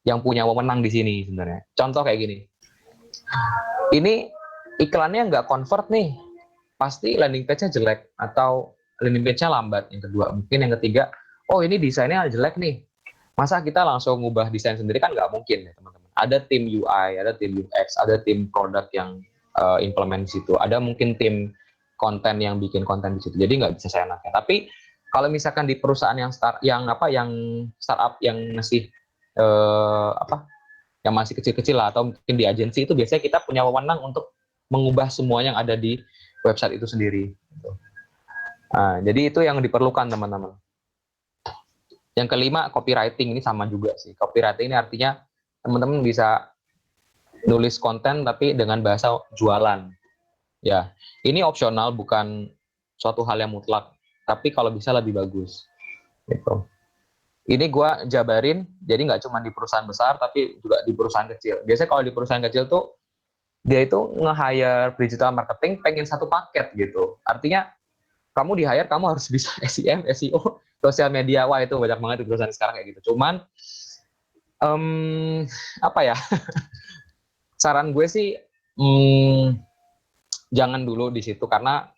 yang punya wewenang di sini sebenarnya. Contoh kayak gini, ini iklannya nggak convert nih, pasti landing page-nya jelek atau landing page-nya lambat. Yang kedua, mungkin yang ketiga, oh ini desainnya jelek nih. Masa kita langsung ngubah desain sendiri, kan nggak mungkin ya teman-teman. Ada tim UI, ada tim UX, ada tim produk yang implement di situ. Ada mungkin tim konten yang bikin konten di situ. Jadi nggak bisa saya enaknya. Tapi kalau misalkan di perusahaan yang startup yang masih yang masih kecil-kecil lah, atau mungkin di agensi, itu biasanya kita punya wewenang untuk mengubah semua yang ada di website itu sendiri. Nah, jadi itu yang diperlukan teman-teman. Yang kelima, copywriting. Ini sama juga sih. Copywriting ini artinya teman-teman bisa nulis konten tapi dengan bahasa jualan. Ya, ini opsional, bukan suatu hal yang mutlak. Tapi kalau bisa lebih bagus. Gitu. Ini gue jabarin, jadi nggak cuma di perusahaan besar, tapi juga di perusahaan kecil. Biasanya kalau di perusahaan kecil tuh, dia itu nge-hire digital marketing pengen satu paket gitu. Artinya, kamu di-hire, kamu harus bisa SEM, SEO, sosial media. Wah, itu banyak banget di perusahaan sekarang kayak gitu. Cuman, apa ya, saran gue sih, jangan dulu di situ, karena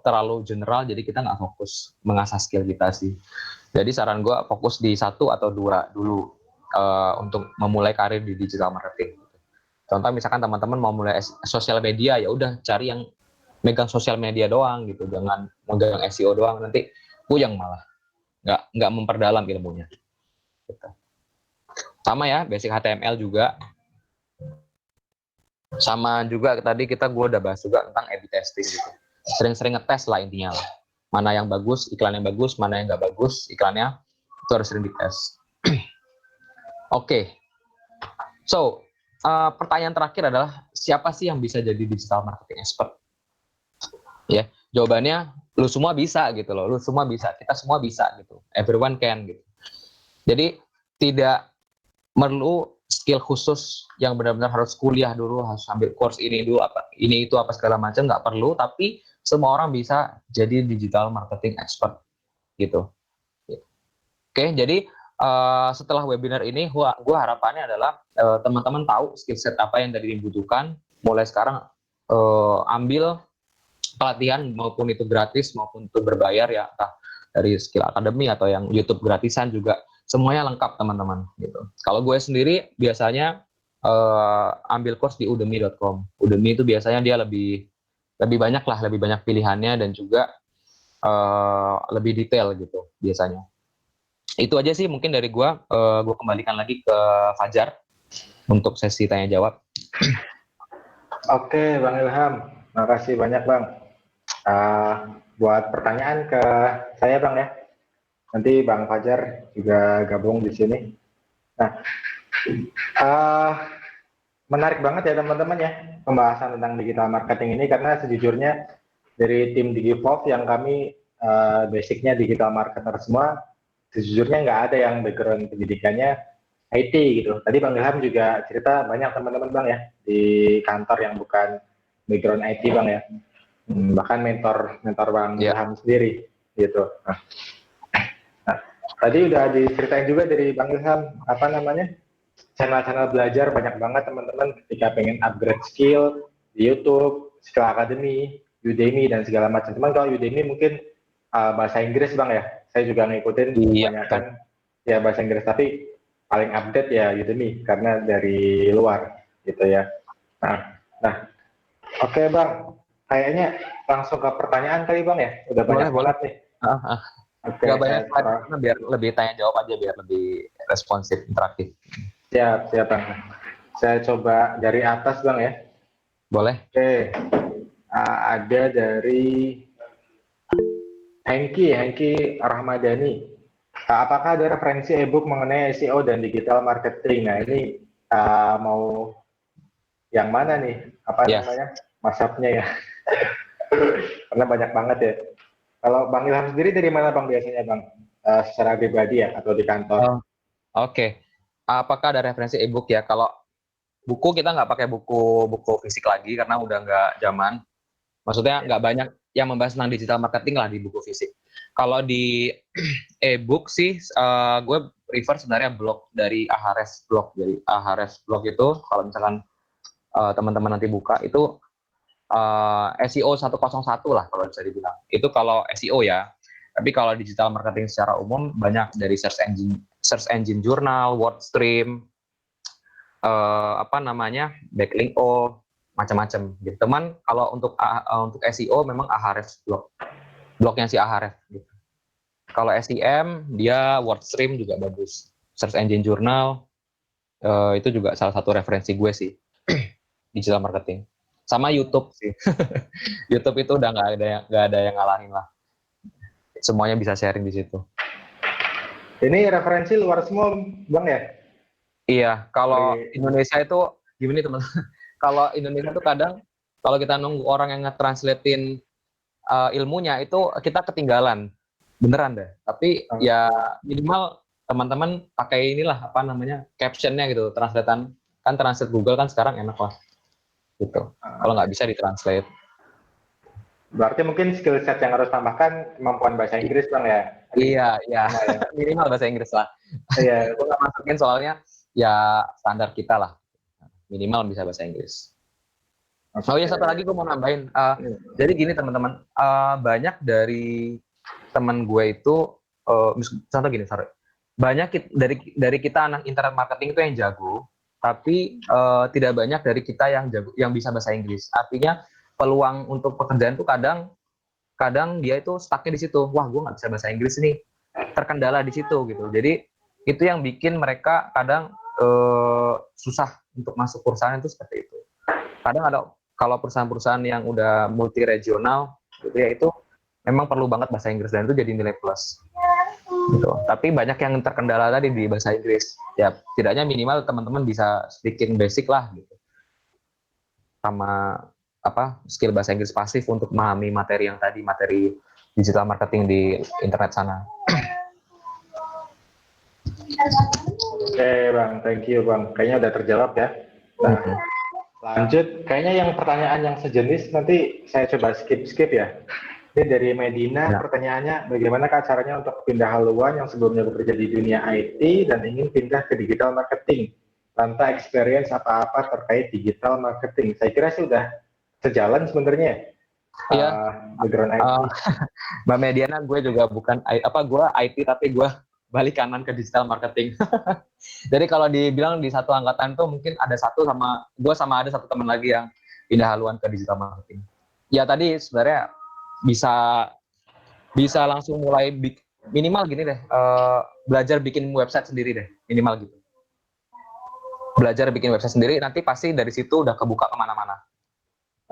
terlalu general, jadi kita nggak fokus mengasah skill kita sih. Jadi saran gue fokus di 1 atau 2 dulu untuk memulai karir di digital marketing. Contoh misalkan teman-teman mau mulai sosial media, ya udah cari yang megang sosial media doang gitu, jangan megang SEO doang, nanti puyeng malah, nggak memperdalam ilmunya. Gitu. Sama ya, basic HTML juga. Sama juga tadi gue udah bahas juga tentang A/B testing gitu. Sering-sering ngetes lah intinya lah. Mana yang bagus, iklan yang bagus, mana yang nggak bagus, iklannya itu harus sering dites. Oke. So, pertanyaan terakhir adalah, siapa sih yang bisa jadi digital marketing expert? Ya, jawabannya lu semua bisa gitu loh. Lu semua bisa, kita semua bisa gitu. Everyone can gitu. Jadi tidak perlu skill khusus yang benar-benar harus kuliah dulu, harus ambil course ini dulu, apa ini itu apa segala macam, nggak perlu. Tapi semua orang bisa jadi digital marketing expert gitu. Oke, jadi setelah webinar ini, gua harapannya adalah teman-teman tahu skill set apa yang tadi dibutuhkan. Mulai sekarang ambil pelatihan, maupun itu gratis maupun itu berbayar ya, entah dari Skill Academy atau yang YouTube gratisan juga, semuanya lengkap teman-teman gitu. Kalau gue sendiri biasanya ambil course di udemy.com. Udemy itu biasanya dia lebih banyak pilihannya, dan juga lebih detail gitu biasanya. Itu aja sih mungkin dari gue. Gue kembalikan lagi ke Fajar untuk sesi tanya jawab. Oke, Bang Ilham, makasih banyak Bang. Buat pertanyaan ke saya Bang ya. Nanti Bang Fajar juga gabung di sini. Nah, menarik banget ya teman-teman ya pembahasan tentang digital marketing ini, karena sejujurnya dari tim Digivolve yang kami basicnya digital marketer semua, sejujurnya nggak ada yang background pendidikannya IT gitu. Tadi Bang Ilham juga cerita banyak teman-teman Bang ya di kantor yang bukan background IT Bang ya. Bahkan mentor Bang Ilham sendiri gitu. Nah, tadi udah diceritain juga dari Bang Ilham apa namanya, channel-channel belajar banyak banget teman-teman ketika pengen upgrade skill di YouTube, Skill Academy, Udemy dan segala macam. Cuman kalau Udemy mungkin bahasa Inggris Bang ya. Saya juga ngikutin kebanyakan ya bahasa Inggris, tapi paling update ya Udemy karena dari luar gitu ya. Nah, oke Bang, kayaknya langsung ke pertanyaan kali Bang ya. Udah banyak banget nih. Oke, nggak banyak karena biar lebih tanya jawab aja, biar lebih responsif, interaktif. Siap Bang. Saya coba dari atas Bang ya. Boleh. Oke, ada dari Hengki Rahmadani. Apakah ada referensi e-book mengenai SEO dan digital marketing? Nah ini mau yang mana nih? Apa namanya? Masapnya ya. Karena banyak banget ya. Kalau Bang Ilham sendiri dari mana Bang biasanya Bang? Secara pribadi ya atau di kantor? Oke. Apakah ada referensi e-book ya? Kalau buku kita nggak pakai buku fisik lagi karena udah nggak zaman. Maksudnya nggak banyak yang membahas tentang digital marketing lah di buku fisik. Kalau di e-book sih, gue prefer sebenarnya blog dari Ahrefs blog. Jadi Ahrefs blog itu kalau misalkan teman-teman nanti buka itu SEO 101 lah kalau bisa dibilang. Itu kalau SEO ya. Tapi kalau digital marketing secara umum banyak dari search engine journal, WordStream, backlink macam-macam gitu. Teman kalau untuk SEO memang Ahrefs blognya si Ahrefs gitu. Kalau SEM dia WordStream juga bagus. Search engine journal itu juga salah satu referensi gue sih digital marketing. Sama YouTube sih. YouTube itu udah nggak ada yang ngalahin lah. Semuanya bisa sharing di situ. Ini referensi luar semua, Bang ya? Iya, kalau Oke. Indonesia itu gimana teman? Kalau Indonesia itu kadang kalau kita nunggu orang yang nge-translatein ilmunya itu kita ketinggalan. Beneran deh. Tapi ya minimal teman-teman pakai inilah apa namanya captionnya gitu, translatean kan translate Google kan sekarang enak lah gitu. Kalau nggak bisa ditranslate. Berarti mungkin skill set yang harus tambahkan kemampuan bahasa Inggris, Bang ya? Iya, iya. Sama ya. Minimal bahasa Inggris lah. Iya. Gue nggak masukin soalnya ya standar kita lah. Minimal bisa bahasa Inggris. Oh ya satu lagi gue mau nambahin. Jadi gini teman-teman, banyak dari teman gue itu, contoh gini, sorry. Banyak dari kita anak internet marketing itu yang jago, tapi tidak banyak dari kita yang jago, yang bisa bahasa Inggris. Artinya peluang untuk pekerjaan tuh kadang dia itu stucknya di situ. Wah, gue nggak bisa bahasa Inggris nih, terkendala di situ gitu. Jadi itu yang bikin mereka kadang susah untuk masuk perusahaan itu seperti itu. Kadang ada kalau perusahaan-perusahaan yang udah multi regional gitu ya, itu memang perlu banget bahasa Inggris dan itu jadi nilai plus gitu. Tapi banyak yang terkendala tadi di bahasa Inggris. Ya tidaknya minimal teman-teman bisa speaking basic lah gitu. Sama apa skill bahasa Inggris pasif untuk memahami materi yang tadi, materi digital marketing di internet sana. Oke, Bang. Thank you, Bang. Kayaknya udah terjawab ya. Nah, lanjut. Kayaknya yang pertanyaan yang sejenis nanti saya coba skip ya. Ini dari Medina, pertanyaannya, bagaimana caranya untuk pindah haluan yang sebelumnya bekerja di dunia IT dan ingin pindah ke digital marketing tanpa experience apa-apa terkait digital marketing? Saya kira sih udah sejalan sebenarnya. Iya. Background IT. Mbak Mediana, gue juga bukan gue IT tapi gue balik kanan ke digital marketing. Jadi kalau dibilang di satu angkatan tuh mungkin ada ada satu teman lagi yang pindah haluan ke digital marketing. Ya tadi sebenarnya bisa langsung mulai minimal gini deh, belajar bikin website sendiri deh, minimal gitu. Belajar bikin website sendiri, nanti pasti dari situ udah kebuka kemana-mana.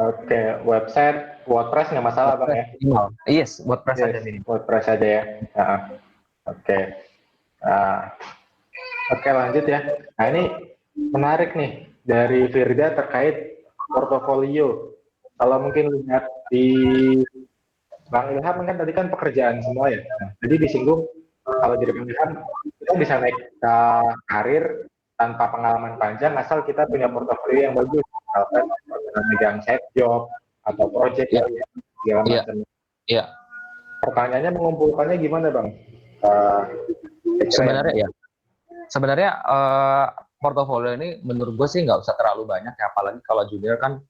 Oke, website WordPress nggak masalah, Bang ya? Minimal. Yes, WordPress aja minimal. WordPress aja ya. Oke. Oke, lanjut ya. Nah, ini menarik nih dari Firda terkait portofolio. Kalau mungkin lihat di Bang Ilham kan tadi kan pekerjaan semua ya. Jadi disinggung kalau jadi Bang Ilham kita bisa naik ke karir tanpa pengalaman panjang asal kita punya portofolio yang bagus. Misalkan megang side job atau project segala macam. Iya. Pertanyaannya mengumpulkannya gimana, Bang? Sebenarnya portofolio ini menurut gue sih nggak usah terlalu banyak ya, apalagi kalau junior kan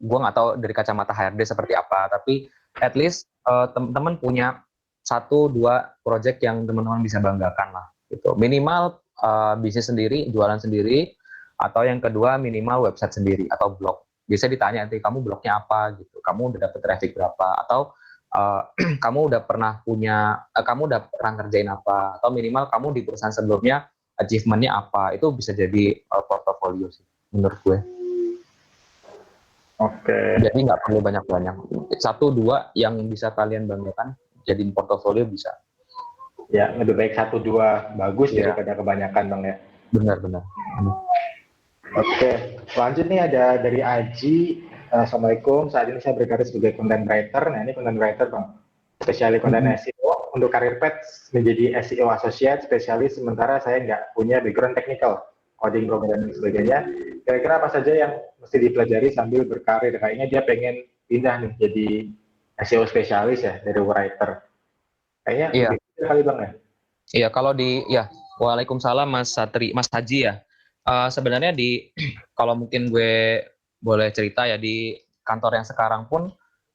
gue nggak tahu dari kacamata HRD seperti apa, tapi at least teman-teman punya 1-2 project yang teman-teman bisa banggakan lah gitu. Minimal bisnis sendiri, jualan sendiri, atau yang kedua minimal website sendiri atau blog. Bisa ditanya nanti kamu blognya apa gitu, kamu udah dapet traffic berapa, atau kamu udah pernah ngerjain apa, atau minimal kamu di perusahaan sebelumnya achievement-nya apa, itu bisa jadi portofolio sih menurut gue. Oke. Jadi nggak perlu banyak-banyak, 1-2 yang bisa kalian banggakan jadiin portofolio bisa. Ya, lebih baik 1-2 bagus daripada kebanyakan, Bang ya. Benar. Oke, lanjut nih ada dari Aji. Assalamualaikum, saat ini saya berkarir sebagai content writer. Nah, ini content writer, Bang. Spesialis content SEO. Untuk karir page menjadi SEO associate, spesialis, sementara saya nggak punya background technical, coding, programming, dan sebagainya. Kira-kira apa saja yang mesti dipelajari sambil berkarir? Kayaknya dia pengen pindah nih jadi SEO spesialis ya, dari writer. Kayaknya lebih kali, Bang ya? Iya, kalau Waalaikumsalam Mas Haji ya. Sebenarnya kalau mungkin gue boleh cerita ya, di kantor yang sekarang pun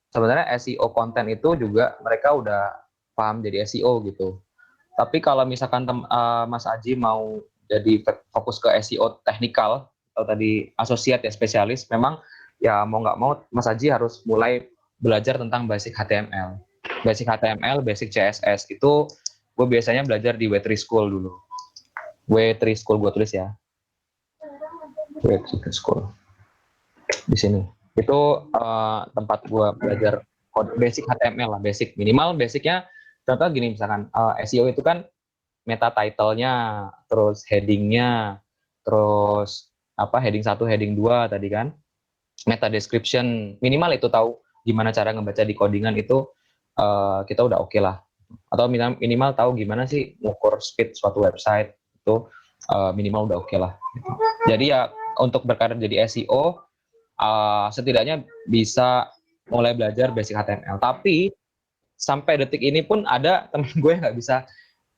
sebenarnya SEO konten itu juga mereka udah paham jadi SEO gitu. Tapi kalau misalkan Mas Haji mau jadi fokus ke SEO teknikal atau tadi associate ya spesialis, memang ya mau nggak mau Mas Haji harus mulai belajar tentang basic HTML, basic CSS. Itu gue biasanya belajar di W3 School dulu. W3 School gue tulis ya. W3 School. Di sini. Itu tempat gue belajar basic HTML lah, minimal basicnya contoh gini misalkan SEO itu kan meta title-nya, terus heading-nya, terus heading 1, heading 2 tadi kan, meta description, minimal itu tahu gimana cara ngebaca di codingan itu kita udah oke lah. Atau minimal tahu gimana sih ngukur speed suatu website itu minimal udah oke lah. Jadi ya untuk berkarir jadi SEO setidaknya bisa mulai belajar basic HTML. Tapi sampai detik ini pun ada temen gue yang nggak bisa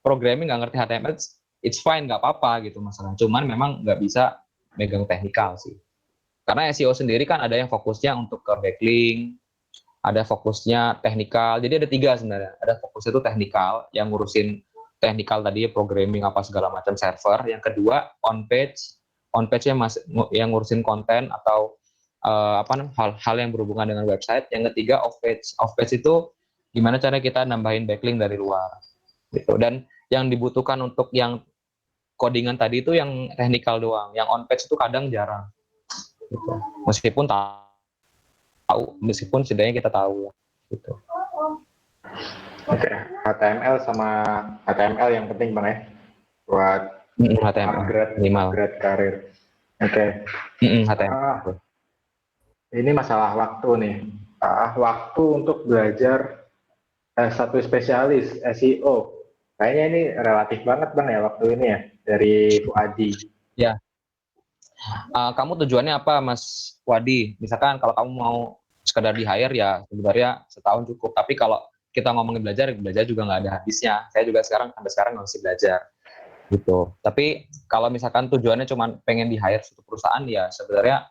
programming, nggak ngerti HTML, it's fine, nggak apa-apa gitu masalah. Cuman memang nggak bisa megang teknikal sih. Karena SEO sendiri kan ada yang fokusnya untuk ke backlink, ada fokusnya teknikal. Jadi ada 3 sebenarnya. Ada fokusnya itu teknikal, yang ngurusin teknikal tadi, programming apa segala macam server. Yang kedua on page-nya yang ngurusin konten atau hal-hal yang berhubungan dengan website. Yang ketiga off page itu gimana cara kita nambahin backlink dari luar gitu. Dan yang dibutuhkan untuk yang codingan tadi itu yang teknikal doang, yang on page itu kadang jarang gitu. Meskipun setidaknya kita tahu gitu. Oke, HTML sama HTML yang penting Bang ya buat HTML minimal upgrade karir. Oke. HTML. Ini masalah waktu nih. Waktu untuk belajar satu spesialis SEO. Kayaknya ini relatif banget Bang ya waktu ini ya dari Fuadi. Ya. Kamu tujuannya apa Mas Wadi? Misalkan kalau kamu mau sekedar di hire ya sebenarnya setahun cukup. Tapi kalau kita ngomongin belajar juga nggak ada habisnya. Saya juga sampai sekarang masih belajar gitu. Tapi kalau misalkan tujuannya cuma pengen di hire suatu perusahaan ya sebenarnya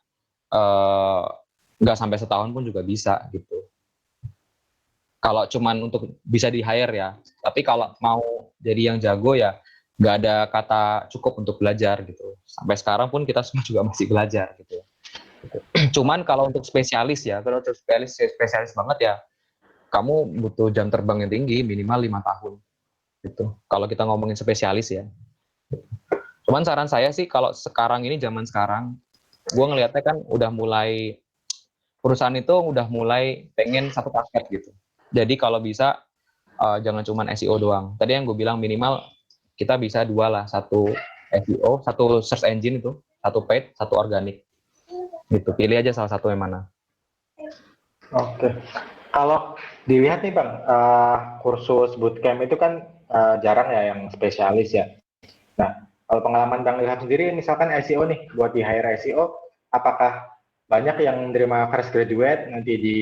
nggak sampai setahun pun juga bisa gitu. Kalau cuman untuk bisa di hire ya. Tapi kalau mau jadi yang jago ya nggak ada kata cukup untuk belajar gitu. Sampai sekarang pun kita semua juga masih belajar gitu. Cuman kalau untuk spesialis ya, kalau untuk spesialis banget ya, kamu butuh jam terbang yang tinggi, minimal 5 tahun gitu. Kalau kita ngomongin spesialis ya. Cuman saran saya sih kalau sekarang ini zaman sekarang, gue ngelihatnya kan udah mulai perusahaan itu udah mulai pengen satu paket gitu. Jadi kalau bisa jangan cuma SEO doang. Tadi yang gue bilang minimal kita bisa 2 lah, satu SEO, satu search engine itu, satu paid, satu organik. Gitu, pilih aja salah satu yang mana. Oke. Kalau dilihat nih Bang, kursus bootcamp itu kan jarang ya yang spesialis ya. Nah, kalau pengalaman Bang Ilham sendiri, misalkan SEO nih, buat di hire SEO, apakah banyak yang menerima fresh graduate nanti di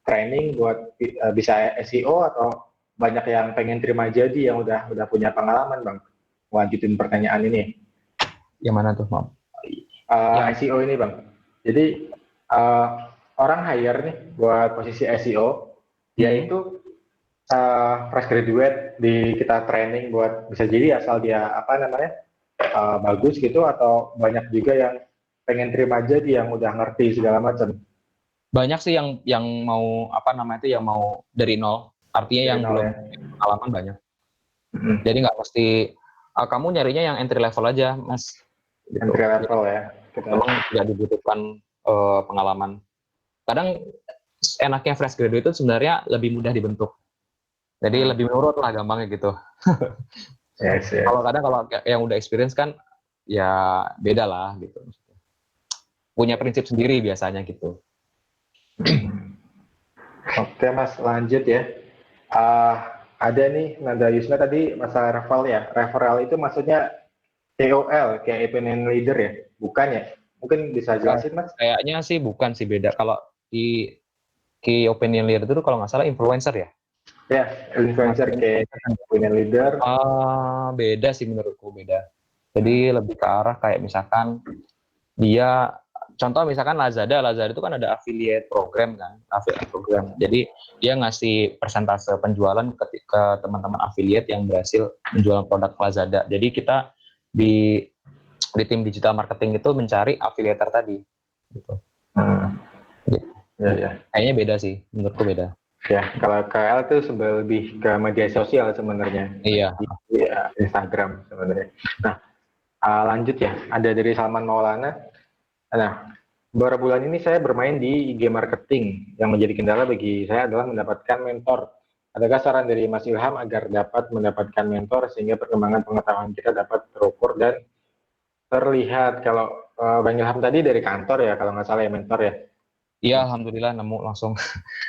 training buat bisa SEO atau banyak yang pengen terima jadi yang udah punya pengalaman Bang? Lanjutin pertanyaan ini. Yang mana tuh, Mam? SEO ini Bang. Jadi orang hire nih buat posisi SEO, yaitu fresh graduate di kita training buat bisa jadi asal dia bagus gitu atau banyak juga yang pengen terima jadi yang udah ngerti segala macam. Banyak sih yang mau yang mau dari nol. Artinya dari yang belum pengalaman banyak. Jadi nggak mesti kamu nyarinya yang entry level aja, Mas. Gitu. Entry level ya. Memang nggak dibutuhkan pengalaman. Kadang enaknya fresh graduate itu sebenarnya lebih mudah dibentuk. Jadi lebih menurut lah gampangnya gitu. Yes. Kalau yang udah experience kan ya beda lah gitu. Punya prinsip sendiri biasanya gitu. Oke Mas, lanjut ya. Ada nih Nanda Yusna tadi masalah referral ya. Referral itu maksudnya KOL, kayak opinion leader ya? Bukan ya? Mungkin bisa jelasin Mas? Kayaknya sih bukan sih, beda. Kalau di key opinion leader itu kalau nggak salah influencer ya? Ya, influencer kayak opinion leader. Beda sih menurutku, beda. Jadi lebih ke arah kayak misalkan dia, contoh misalkan Lazada itu kan ada affiliate program kan, affiliate program. Jadi dia ngasih persentase penjualan ke teman-teman affiliate yang berhasil menjual produk Lazada. Jadi kita di tim digital marketing itu mencari affiliator tadi. Gitu. Ya. Kayaknya beda sih, menurutku beda. Ya, kalau KL itu lebih ke media sosial sebenarnya. Iya. Instagram sebenarnya. Nah, lanjut ya. Ada dari Salman Maulana. Nah, beberapa bulan ini saya bermain di IG marketing. Yang menjadi kendala bagi saya adalah mendapatkan mentor adakah saran dari Mas Ilham agar dapat mendapatkan mentor sehingga perkembangan pengetahuan kita dapat terukur dan terlihat? Kalau Bang Ilham tadi dari kantor ya, kalau nggak salah ya mentor ya. Iya, alhamdulillah nemu langsung.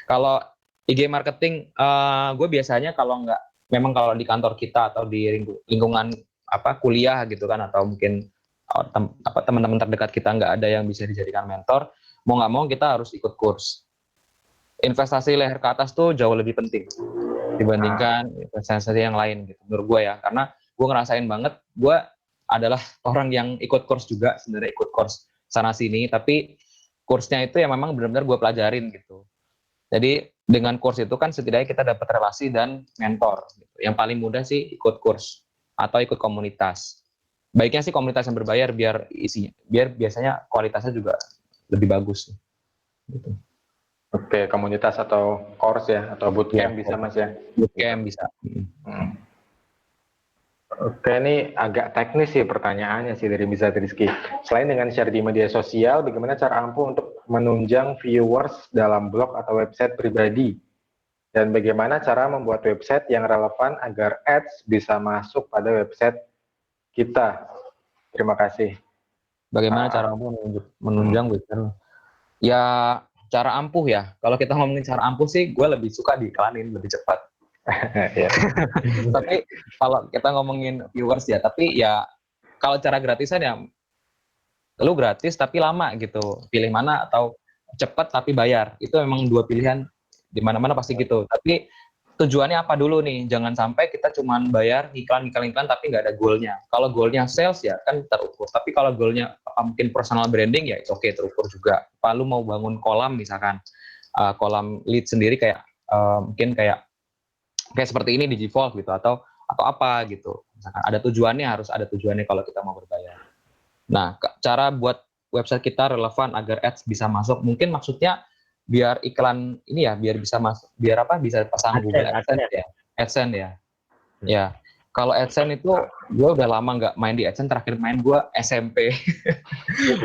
Kalau IG marketing, gue biasanya kalau nggak, memang kalau di kantor kita atau di lingkungan apa kuliah gitu kan, atau mungkin teman-teman terdekat kita nggak ada yang bisa dijadikan mentor, mau nggak mau kita harus ikut kurs. Investasi leher ke atas tuh jauh lebih penting dibandingkan investasi yang lain gitu, menurut gue ya. Karena gue ngerasain banget, gue adalah orang yang ikut kurs juga, sebenarnya ikut kurs sana sini, tapi kursnya itu yang memang benar-benar gue pelajarin gitu. Jadi dengan kurs itu kan setidaknya kita dapat relasi dan mentor. Gitu. Yang paling mudah sih ikut kurs atau ikut komunitas. Baiknya sih komunitas yang berbayar biar biasanya kualitasnya juga lebih bagus. Gitu. Oke, komunitas atau course ya, atau bootcamp Ya, bisa Mas ya. bootcamp bisa. Oke, ini agak teknis sih pertanyaannya sih dari Bisa Rizky. Selain dengan share di media sosial, bagaimana cara ampuh untuk menunjang viewers dalam blog atau website pribadi? Dan bagaimana cara membuat website yang relevan agar ads bisa masuk pada website kita? Terima kasih. Bagaimana cara ampuh menunjang website? Ya, cara ampuh ya. Kalau kita ngomongin cara ampuh sih, gue lebih suka diiklanin lebih cepat. Ya. Tapi kalau kita ngomongin viewers ya, tapi ya kalau cara gratisan ya lu gratis tapi lama gitu, pilih mana, atau cepat tapi bayar. Itu memang dua pilihan, di mana-mana pasti gitu. Tapi tujuannya apa dulu nih, jangan sampai kita cuman bayar iklan tapi nggak ada goalnya. Kalau goalnya sales ya kan terukur, tapi kalau goalnya mungkin personal branding ya itu oke, terukur juga. Apa lu mau bangun kolam misalkan, kolam lead sendiri kayak mungkin kayak seperti ini di Gvolve gitu, atau apa gitu. Misalkan ada tujuannya, harus ada tujuannya kalau kita mau berbayar. Nah, cara buat website kita relevan agar ads bisa masuk, mungkin maksudnya biar iklan ini ya, biar bisa masuk, biar apa, bisa pasang Google AdSense ya. AdSense ya. Ya, kalau AdSense itu gue udah lama nggak main di AdSense, terakhir main gue SMP.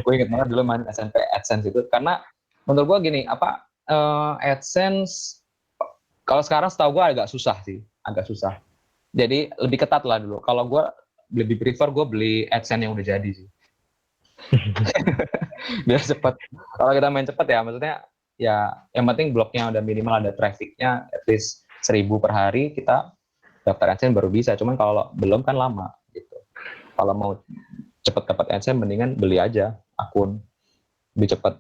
Gue inget banget dulu main SMP AdSense itu, karena menurut gue gini, AdSense kalau sekarang setahu gue agak susah sih, agak susah. Jadi lebih ketat lah dulu. Kalau gue lebih prefer gue beli AdSense yang udah jadi sih. Biar cepat. Kalau kita main cepat ya, maksudnya ya yang penting blognya udah minimal ada trafficnya at least 1.000 per hari, kita daftar AdSense baru bisa. Cuman kalau belum kan lama gitu. Kalau mau cepat dapat AdSense mendingan beli aja akun, lebih cepat.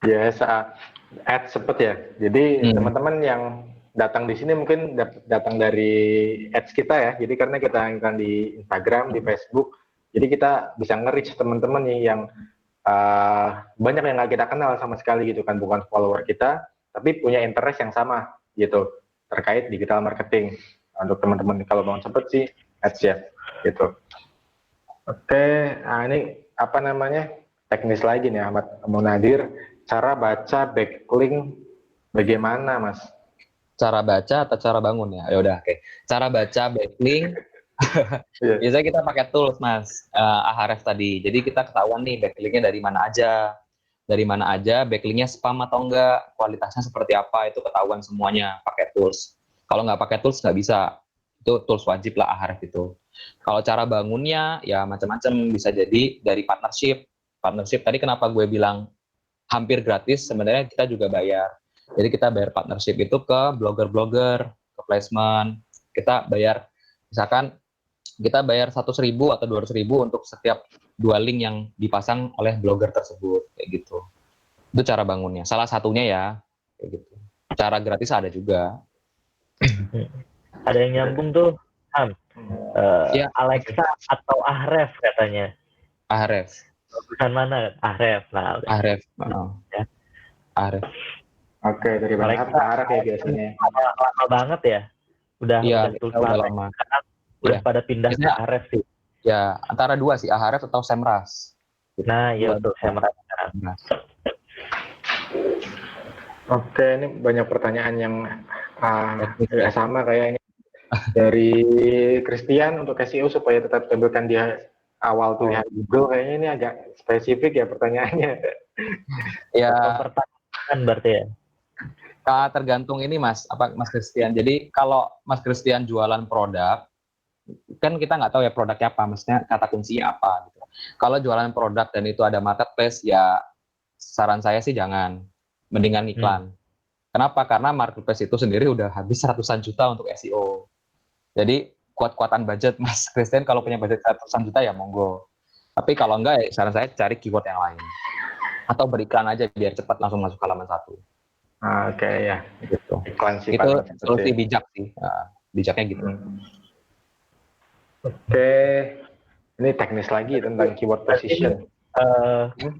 Ya, ads cepet ya. Jadi teman-teman yang datang di sini mungkin datang dari ads kita ya. Jadi karena kita iklan di Instagram, di Facebook, jadi kita bisa nge-reach teman-teman nih yang banyak yang nggak kita kenal sama sekali gitu kan, bukan follower kita, tapi punya interest yang sama gitu terkait digital marketing. Untuk teman-teman kalau mau cepet sih ads ya gitu. Oke, nah ini apa namanya teknis lagi nih Ahmad Munadir. Cara baca backlink bagaimana, Mas? Cara baca atau cara bangun ya? Ya udah, oke. Cara baca backlink, biasanya kita pakai tools, Mas. Ahrefs tadi. Jadi kita ketahuan nih backlinknya dari mana aja, backlinknya spam atau enggak, kualitasnya seperti apa, itu ketahuan semuanya pakai tools. Kalau nggak pakai tools nggak bisa. Itu tools wajib lah Ahrefs itu. Kalau cara bangunnya ya macam-macam, bisa jadi dari partnership. Partnership tadi kenapa gue bilang hampir gratis, sebenarnya kita juga bayar. Jadi kita bayar partnership itu ke blogger-blogger, ke placement. Kita bayar, misalkan kita bayar 100.000 atau 200.000 untuk setiap 2 link yang dipasang oleh blogger tersebut, kayak gitu. Itu cara bangunnya. Salah satunya ya, kayak gitu. Cara gratis ada juga. Ada yang nyambung tuh, Ya. Alexa atau Ahrefs katanya. Ahrefs. Bukan mana? Ahrefs. Nah, Ahrefs. Ya. Ahrefs. Oke, dari Bang Ahrefs ya biasanya. Lama banget ya. Udah lama. Karena udah pada pindah ke Ahrefs sih. Ya, antara dua sih, Ahrefs atau Semrush. Nah, iya untuk Semrush. Oke, ini banyak pertanyaan yang sama kayaknya. Dari Christian untuk SEO supaya tetap tampilkan di awal tulisan Google, kayaknya ini agak spesifik ya pertanyaannya. Ya, pertanyaan berarti ya. Tergantung ini Mas Christian. Jadi kalau Mas Christian jualan produk, kan kita nggak tahu ya produknya apa, maksudnya kata kuncinya apa gitu. Kalau jualan produk dan itu ada marketplace, ya saran saya sih jangan, mendingan iklan. Kenapa? Karena marketplace itu sendiri udah habis ratusan juta untuk SEO. Jadi kuat-kuatan budget Mas Christian, kalau punya budget ratusan juta ya monggo. Tapi kalau enggak, ya saran saya cari keyword yang lain. Atau beriklan aja biar cepat langsung masuk halaman 1. Oke ya. Gitu. Iklan sih Itu paling solusi ya. bijak sih. Bijaknya gitu. Oke. Ini teknis lagi tentang keyword position.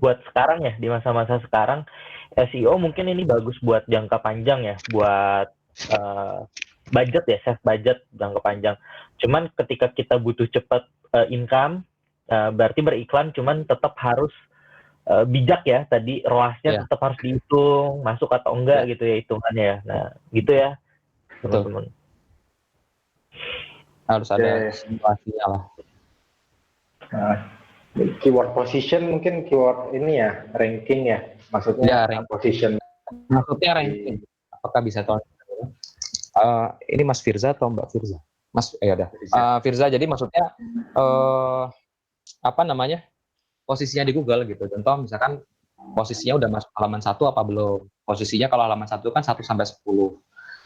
Buat sekarang ya, di masa-masa sekarang, SEO mungkin ini bagus buat jangka panjang ya, buat budget ya, save budget jangka panjang. Cuman ketika kita butuh cepat income, berarti beriklan, cuman tetap harus bijak ya, tadi ROAS-nya tetap harus dihitung, masuk atau enggak gitu ya hitungannya ya. Nah, gitu ya, teman-teman. Harus ada simulasinya lah. Keyword position mungkin keyword ini ya, ranking ya, maksudnya position. Maksudnya ranking. Apakah bisa tahu? Ini Mas Firza atau Mbak Firza? Mas, ya udah. Firza, jadi maksudnya apa namanya? Posisinya di Google gitu. Contoh misalkan posisinya udah masuk halaman 1 apa belum? Posisinya kalau halaman 1 kan 1 sampai 10.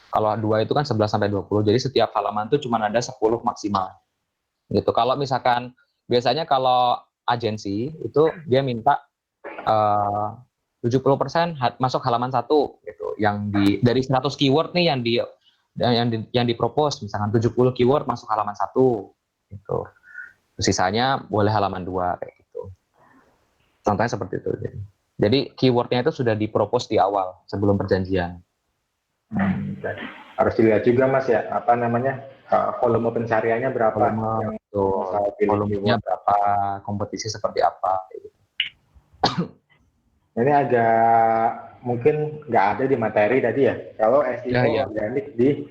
Kalau 2 itu kan 11 sampai 20. Jadi setiap halaman itu cuma ada 10 maksimal. Gitu. Kalau misalkan biasanya kalau agensi itu dia minta 70% masuk halaman 1 gitu. Yang dari 100 keyword nih yang dipropose, misalkan 70 keyword masuk halaman 1 gitu. Sisanya boleh halaman 2 kayak gitu. Contohnya seperti itu. Jadi keywordnya itu sudah dipropose di awal sebelum perjanjian. Harus dilihat juga Mas ya, apa namanya, volume pencariannya berapa, volumenya berapa, kompetisi seperti apa. Gitu. Ini agak mungkin nggak ada di materi tadi ya. Kalau SEO organik di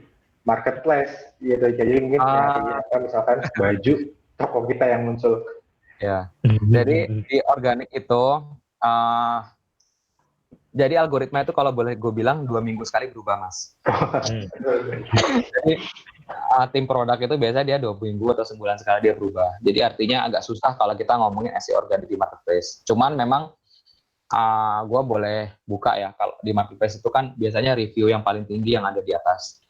marketplace, gitu. Jadi mungkin misalkan baju toko kita yang muncul. Ya. Jadi di organik itu, jadi algoritma itu kalau boleh gue bilang 2 minggu sekali berubah Mas. Jadi tim produk itu biasanya dia 2 minggu atau sebulan sekali dia berubah. Jadi artinya agak susah kalau kita ngomongin SEO organik di marketplace. Cuman memang gue boleh buka ya, kalau di marketplace itu kan biasanya review yang paling tinggi yang ada di atas.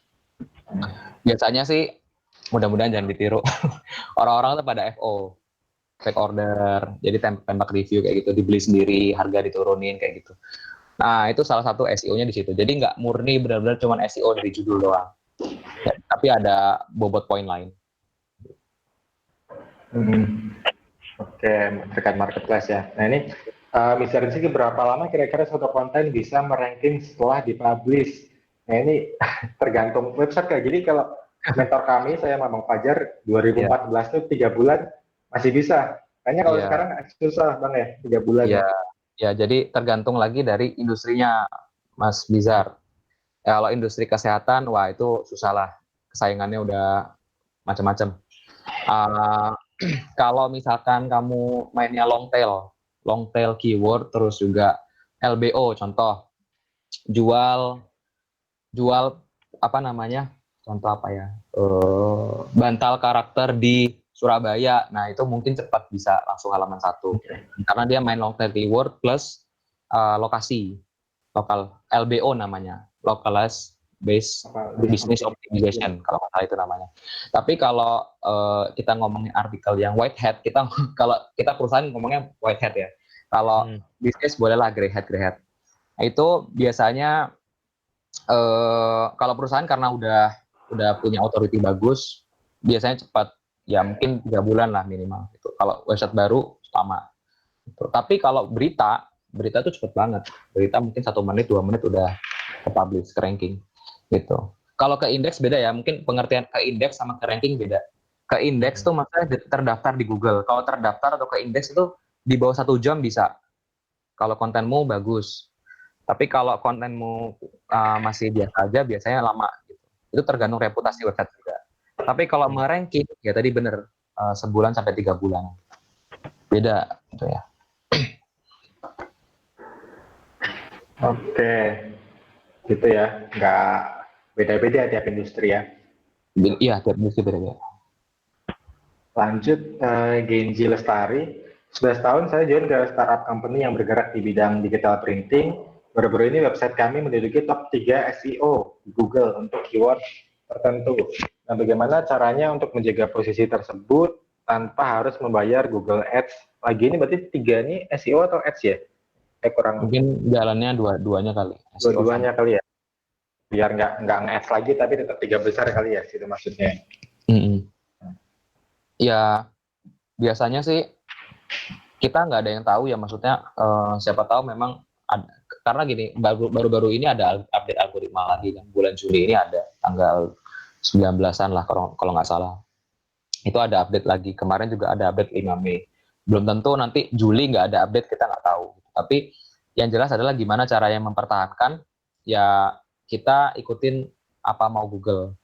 Biasanya sih mudah-mudahan jangan ditiru. Orang-orang tuh pada FO, fake order, jadi tembak review kayak gitu, dibeli sendiri, harga diturunin kayak gitu. Nah itu salah satu SEO-nya di situ. Jadi nggak murni benar-benar cuma SEO dari judul doang, ya, tapi ada bobot poin lain. Oke, terkait marketplace ya. Nah ini Mr. Rizky, berapa lama kira-kira suatu konten bisa meranking setelah dipublish? Nah ini tergantung website ya. Jadi kalau mentor kami, saya Bang Fajar, 2014 itu 3 bulan masih bisa. Kayaknya kalau sekarang susah Bang ya, 3 bulan. Ya, jadi tergantung lagi dari industrinya Mas Bizar. Ya, kalau industri kesehatan, wah itu susah lah. Saingannya udah macam-macam. Kalau misalkan kamu mainnya long tail keyword, terus juga LBO, contoh jual apa namanya, contoh apa ya, bantal karakter di Surabaya. Nah itu mungkin cepat bisa langsung halaman 1 karena dia main long tail keyword plus lokasi lokal, LBO namanya, localized based business optimization kalau salah itu namanya. Tapi kalau kita ngomongin artikel yang white hat, kalau kita perusahaan ngomongnya white hat ya. Kalau bisnis bolehlah grey hat. Nah, itu biasanya kalau perusahaan karena udah punya authority bagus, biasanya cepat, ya mungkin 3 bulan lah minimal. Gitu. Kalau website baru lama. Gitu. Tapi kalau berita itu cepet banget. Berita mungkin 1 menit 2 menit udah ke publish, ke ranking. Gitu. Kalau ke indeks beda ya, mungkin pengertian ke indeks sama ke ranking beda. Ke indeks tuh maksudnya terdaftar di Google. Kalau terdaftar atau ke indeks itu di bawah 1 jam bisa. Kalau kontenmu bagus. Tapi kalau kontenmu masih biasa aja, biasanya lama. Gitu. Itu tergantung reputasi website juga. Tapi kalau meranking, ya tadi bener, sebulan sampai 3 bulan. Beda, gitu ya. Oke. gitu ya, nggak beda-beda tiap industri ya. Iya, tiap industri beda-beda. Lanjut, Genji Lestari. Sudah setahun saya join ke startup company yang bergerak di bidang digital printing. Baru-baru ini website kami menduduki top 3 SEO di Google untuk keyword tertentu. Nah, bagaimana caranya untuk menjaga posisi tersebut tanpa harus membayar Google Ads? Lagi ini berarti 3 ini SEO atau Ads ya? Saya kurang, Mungkin jalannya dua-duanya kali. SEO dua-duanya kali ya. Biar nggak nge-Ads lagi tapi tetap 3 besar kali ya, gitu maksudnya. Mm-mm. Ya, biasanya sih kita nggak ada yang tahu ya, maksudnya siapa tahu memang ada, karena gini, baru-baru ini ada update algoritma lagi kan, bulan Juli ini ada tanggal 19-an lah kalau nggak salah. Itu ada update lagi. Kemarin juga ada update 5 Mei. Belum tentu nanti Juli nggak ada update, kita nggak tahu. Tapi yang jelas adalah gimana caranya mempertahankan, ya kita ikutin apa mau Google.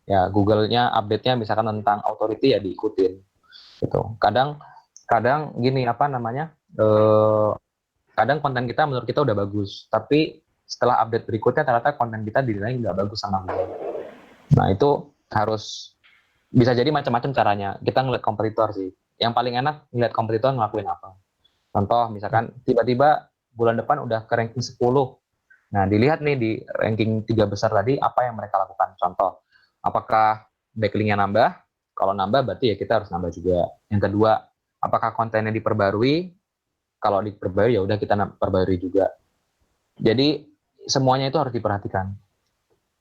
Ya Google-nya update-nya misalkan tentang authority ya diikutin. Gitu. Kadang gini apa namanya? Kadang konten kita menurut kita udah bagus, tapi setelah update berikutnya ternyata konten kita dinilai nggak bagus sama Google. Nah itu harus, bisa jadi macam-macam caranya. Kita ngeliat kompetitor sih. Yang paling enak ngeliat kompetitor ngelakuin apa. Contoh misalkan tiba-tiba bulan depan udah ke ranking 10. Nah dilihat nih di ranking 3 besar tadi apa yang mereka lakukan. Contoh, apakah backlinknya nambah? Kalau nambah berarti ya kita harus nambah juga. Yang kedua, apakah kontennya diperbarui? Kalau diperbarui ya udah kita perbarui juga. Jadi semuanya itu harus diperhatikan.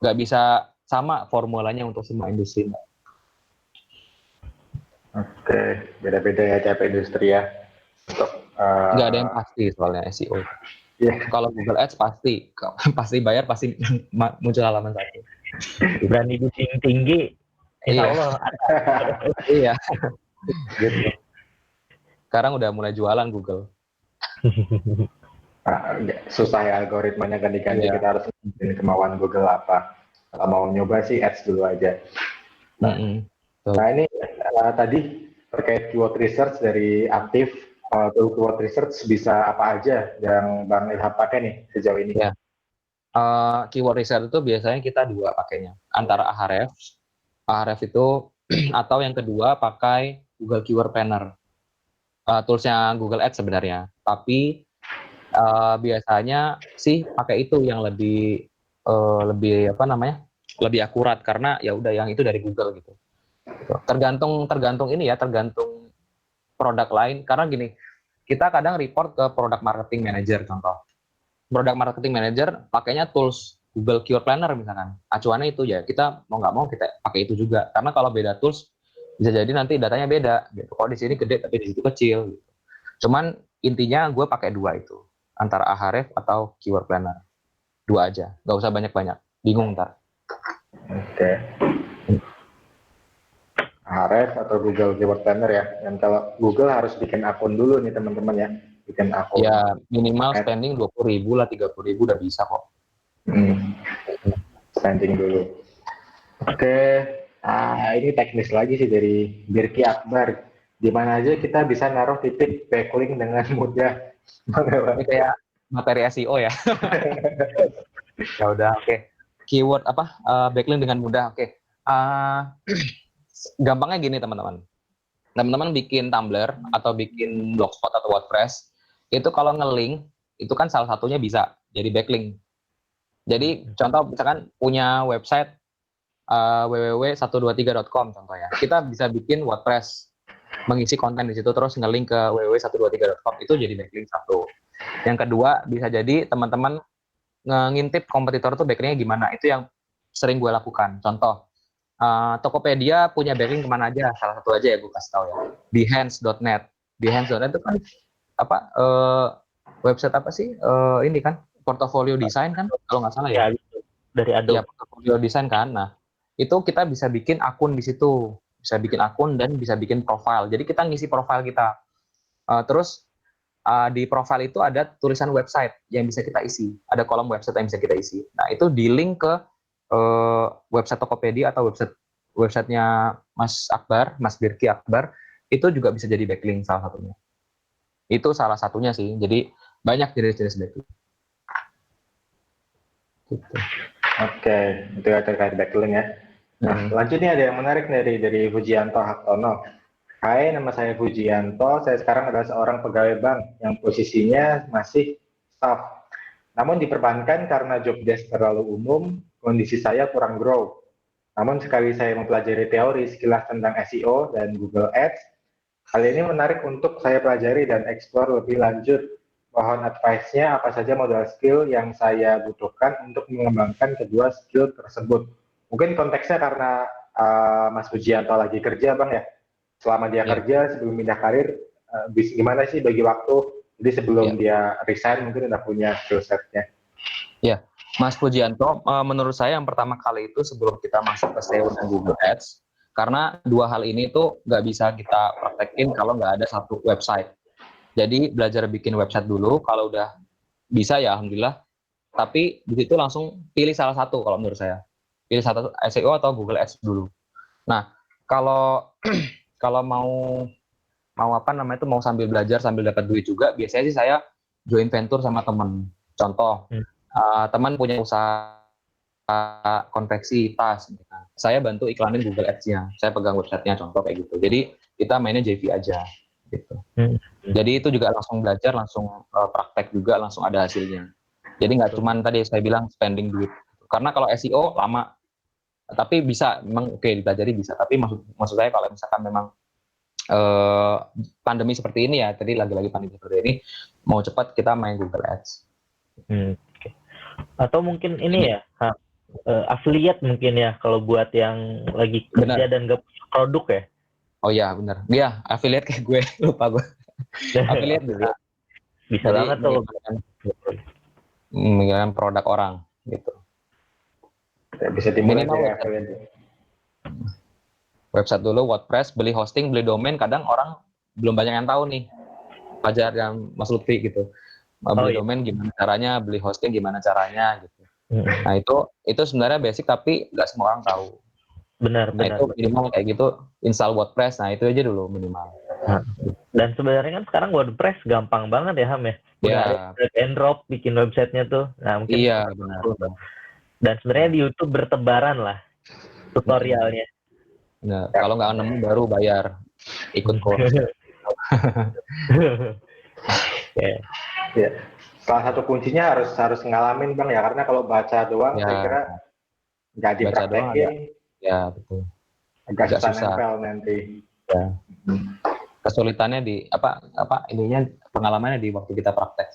Nggak bisa sama formulanya untuk semua industri. Oke, beda-beda ya tiap industri ya. Untuk Nggak ada yang pasti soalnya SEO. yeah. Kalau Google Ads pasti pasti bayar, pasti muncul halaman satu. Berani bidding tinggi, insya Iya. Allah Iya. Gitu. Sekarang udah mulai jualan Google. Susah ya algoritmanya ganti-ganti, Iya. kita harus ngikutin kemauan Google apa. Kalau mau nyoba sih ads dulu aja. Nah ini tadi terkait keyword research dari Aktif, keyword research bisa apa aja yang Bang Ilham pakai nih sejauh ini? Ya. Keyword research itu biasanya kita dua pakainya, antara Ahrefs itu atau yang kedua pakai Google Keyword Planner, toolsnya Google Ads sebenarnya. Tapi biasanya sih pakai itu yang lebih apa namanya, lebih akurat karena ya udah yang itu dari Google gitu. Tergantung ini ya, tergantung produk lain. Karena gini, kita kadang report ke product marketing manager contoh. Product marketing manager pakainya tools Google Keyword Planner misalkan. Acuannya itu ya, kita mau nggak mau kita pakai itu juga. Karena kalau beda tools bisa jadi nanti datanya beda gitu. Kalau di sini gede tapi di situ kecil gitu. Cuman intinya gue pakai dua itu, antara Ahrefs atau Keyword Planner. Dua aja, nggak usah banyak-banyak. Bingung ntar. Oke. Ahrefs atau Google Keyword Planner ya. Dan kalau Google harus bikin akun dulu nih teman-teman ya. Bikin akun. Ya minimal spending 20.000 lah, 30.000 udah bisa kok. Spending dulu. Oke. Ini teknis lagi sih dari Birki Akbar. Di mana aja kita bisa naruh titik backlink dengan mudah. Ini kayak materi SEO ya. Ya udah, oke. Keyword apa? Backlink dengan mudah. Oke. Gampangnya gini teman-teman. Teman-teman bikin Tumblr atau bikin Blogspot atau WordPress, itu kalau nge-link itu kan salah satunya bisa jadi backlink. Jadi contoh misalkan punya website www.123.com contohnya. Kita bisa bikin WordPress, mengisi konten di situ terus nge-link ke www.123.com, itu jadi backlink satu. Yang kedua bisa jadi teman-teman ngintip kompetitor tuh backlinknya gimana, itu yang sering gue lakukan. Contoh Tokopedia punya backlink kemana aja, salah satu aja ya gue kasih tahu ya, Behance.net. Behance.net itu kan apa, website apa sih, ini kan portofolio desain kan kalau nggak salah ya, dari Adobe. ya portofolio desain kan. Nah itu kita bisa bikin akun di situ, bisa bikin akun dan bisa bikin profile. Jadi kita ngisi profile kita, terus di profile itu ada tulisan website yang bisa kita isi, ada kolom website yang bisa kita isi. Nah itu di link ke website Tokopedia atau websitenya Mas Akbar, Mas Birki Akbar, itu juga bisa jadi backlink salah satunya. Itu salah satunya sih. Jadi banyak jenis-jenis backlink. Gitu. Oke, itu ya terkait backlink ya. Nah, lanjut nih ada yang menarik dari Fujianto Haktono. Hai, nama saya Fujianto. Saya sekarang adalah seorang pegawai bank yang posisinya masih staff. Namun di perbankan karena job desk terlalu umum, kondisi saya kurang grow. Namun sekali saya mempelajari teori sekilas tentang SEO dan Google Ads, hal ini menarik untuk saya pelajari dan eksplor lebih lanjut. Mohon advice-nya apa saja modal skill yang saya butuhkan untuk mengembangkan kedua skill tersebut. Mungkin konteksnya karena Mas Fujianto lagi kerja, Bang ya. Selama dia kerja sebelum pindah karir, gimana sih bagi waktu? Jadi sebelum dia resign mungkin udah punya skill set-nya. Ya, Mas Pujianto, menurut saya yang pertama kali itu sebelum kita masuk ke SEO dan Google Ads, karena dua hal ini tuh nggak bisa kita praktekin kalau nggak ada satu website. Jadi belajar bikin website dulu, kalau udah bisa ya alhamdulillah. Tapi di situ langsung pilih salah satu kalau menurut saya. Pilih satu SEO atau Google Ads dulu. Nah, kalau kalau mau apa namanya itu mau sambil belajar sambil dapat duit juga, biasanya sih saya join venture sama teman. Contoh, teman punya usaha konveksi tas, saya bantu iklanin Google Ads-nya, saya pegang website-nya, contoh kayak gitu. Jadi kita mainnya JV aja, gitu. Jadi itu juga langsung belajar, langsung praktek juga, langsung ada hasilnya. Jadi nggak cuman tadi saya bilang spending duit. Karena kalau SEO lama, tapi bisa, memang oke dipelajari bisa. Tapi maksud saya kalau misalkan memang pandemi seperti ini ya, tadi lagi-lagi pandemi seperti ini, mau cepat kita main Google Ads. Atau mungkin ini ya, affiliate mungkin ya kalau buat yang lagi kerja dan gak punya produk ya. Oh iya benar, dia affiliate kayak gue, lupa gue. Affiliate bisa banget tuh mengirimkan produk orang gitu. Bisa dimulai dari affiliate. Website dulu, WordPress, beli hosting, beli domain, kadang orang belum banyak yang tahu nih, Fajar dan Mas Lutfi gitu. Beli domain gimana caranya, beli hosting gimana caranya gitu. Nah itu sebenarnya basic tapi nggak semua orang tahu. Benar. Itu minimal kayak gitu install WordPress. Nah itu aja dulu minimal. Dan sebenarnya kan sekarang WordPress gampang banget ya Ham ya. Udah ada drag and drop bikin websitenya tuh. Nah mungkin benar. Dan sebenarnya di YouTube bertebaran lah tutorialnya. Nah, kalau nggak nemu baru bayar ikut course. Ya. Salah satu kuncinya harus ngalamin Bang ya, karena kalau baca doang saya kira nggak dipraktekin. Ya betul. Agak susah nempel nanti. Ya. Kesulitannya di ininya pengalamannya di waktu kita praktek.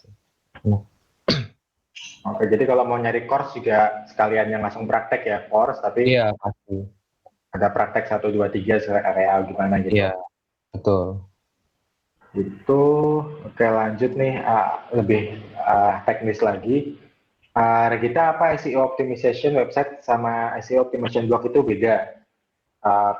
Oke, jadi kalau mau nyari course juga sekalian yang langsung praktek ya course, tapi pasti ada praktek 1, 2, 3 kayak gimana gitu. Iya, betul. Itu oke, lanjut nih lebih teknis lagi. Regita, apa SEO optimization website sama SEO optimization blog itu beda?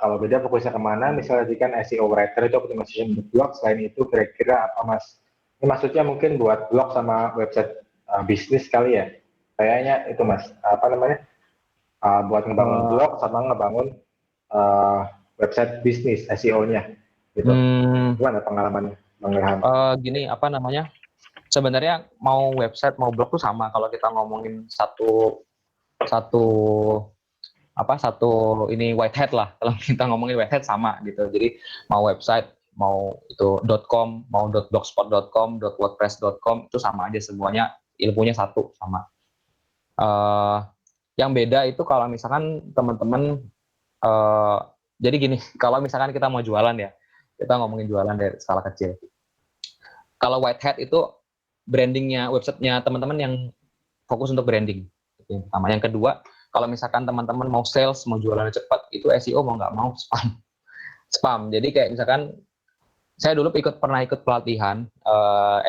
Kalau beda fokusnya kemana? Misalnya jika SEO writer itu optimization blog, selain itu kira-kira apa Mas? Ini maksudnya mungkin buat blog sama website bisnis kali ya? Kayaknya itu Mas, apa namanya? Buat ngebangun blog sama ngebangun website bisnis SEO-nya. Gitu. Gimana pengalamannya, Bang Ilham? Gini, apa namanya? Sebenarnya mau website mau blog tuh sama kalau kita ngomongin satu ini whitehead lah. Kalau kita ngomongin whitehead sama gitu. Jadi mau website, mau itu .com, mau .blogspot.com, .wordpress.com itu sama aja semuanya, ilmunya satu sama. Yang beda itu kalau misalkan teman-teman jadi gini, kalau misalkan kita mau jualan ya, kita ngomongin jualan dari skala kecil. Kalau whitehead itu brandingnya, websitenya teman-teman yang fokus untuk branding. Pertama, yang kedua, kalau misalkan teman-teman mau sales, mau jualan cepat, itu SEO mau nggak mau spam. Jadi kayak misalkan saya dulu pernah ikut pelatihan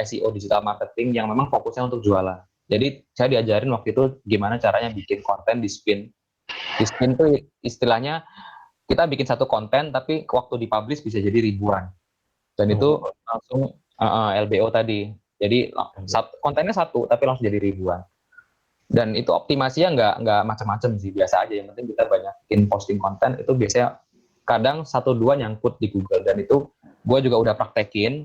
SEO digital marketing yang memang fokusnya untuk jualan. Jadi saya diajarin waktu itu gimana caranya bikin konten di spin. Di spin itu istilahnya kita bikin satu konten tapi waktu dipublish bisa jadi ribuan. Dan itu langsung LBO tadi. Jadi kontennya satu tapi langsung jadi ribuan. Dan itu optimasinya nggak macam-macam sih, biasa aja. Yang penting kita banyak bikin posting konten, itu biasanya kadang 1-2 nyangkut di Google. Dan itu gue juga udah praktekin,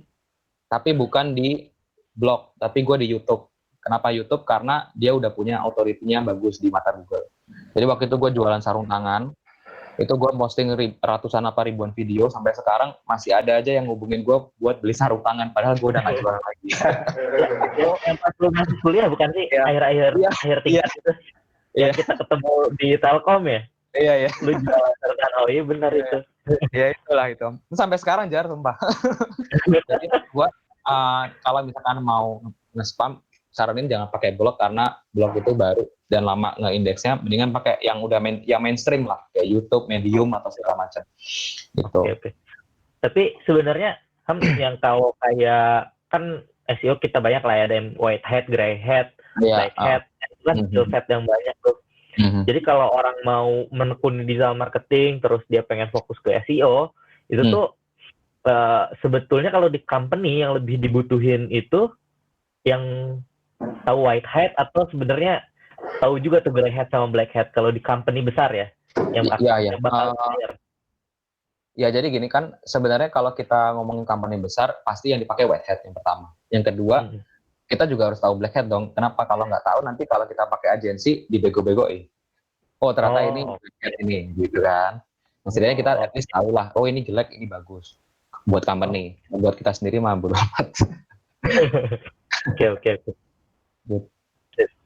tapi bukan di blog, tapi gue di YouTube. Kenapa YouTube? Karena dia udah punya authority-nya bagus di mata Google. Jadi waktu itu gue jualan sarung tangan, itu gue posting ratusan apa ribuan video, sampai sekarang masih ada aja yang ngubungin gue buat beli sarung tangan, padahal gue udah nggak jualan lagi. Yang pas lu masih kuliah bukan sih? Iya. Akhir tingkat itu. Yang kita ketemu di Telkom ya? Iya. Lu jualan sarung tangan. Oh iya benar itu. Ya itulah itu. Sampai sekarang jar sumpah. Jadi gue kalau misalkan mau nge-spam, saranin jangan pakai blog karena blog itu baru dan lama nge-indeksnya, mendingan pakai yang udah yang mainstream lah, kayak YouTube, Medium atau segala macam. Gitu. Okay. Tapi sebenarnya yang kalau kayak kan SEO kita banyak lah ya, ada yang white hat, gray hat, black hat, itu kan skill set yang banyak tuh. Jadi kalau orang mau menekuni digital marketing terus dia pengen fokus ke SEO, itu tuh sebetulnya kalau di company yang lebih dibutuhin itu yang tahu white hat atau sebenarnya tahu juga tuh gray hat sama black hat kalau di company besar ya, yang bakal bayar. Ya jadi gini kan, sebenarnya kalau kita ngomongin company besar pasti yang dipakai white hat yang pertama. Yang kedua, kita juga harus tahu black hat dong. Kenapa? Kalau nggak tahu nanti kalau kita pakai agensi dibego-begoin. Oh ternyata ini black hat ini, gitu kan. Maksudnya kita at least tahu lah, oh ini jelek, ini bagus. Buat company, buat kita sendiri mah bodo amat. Oke.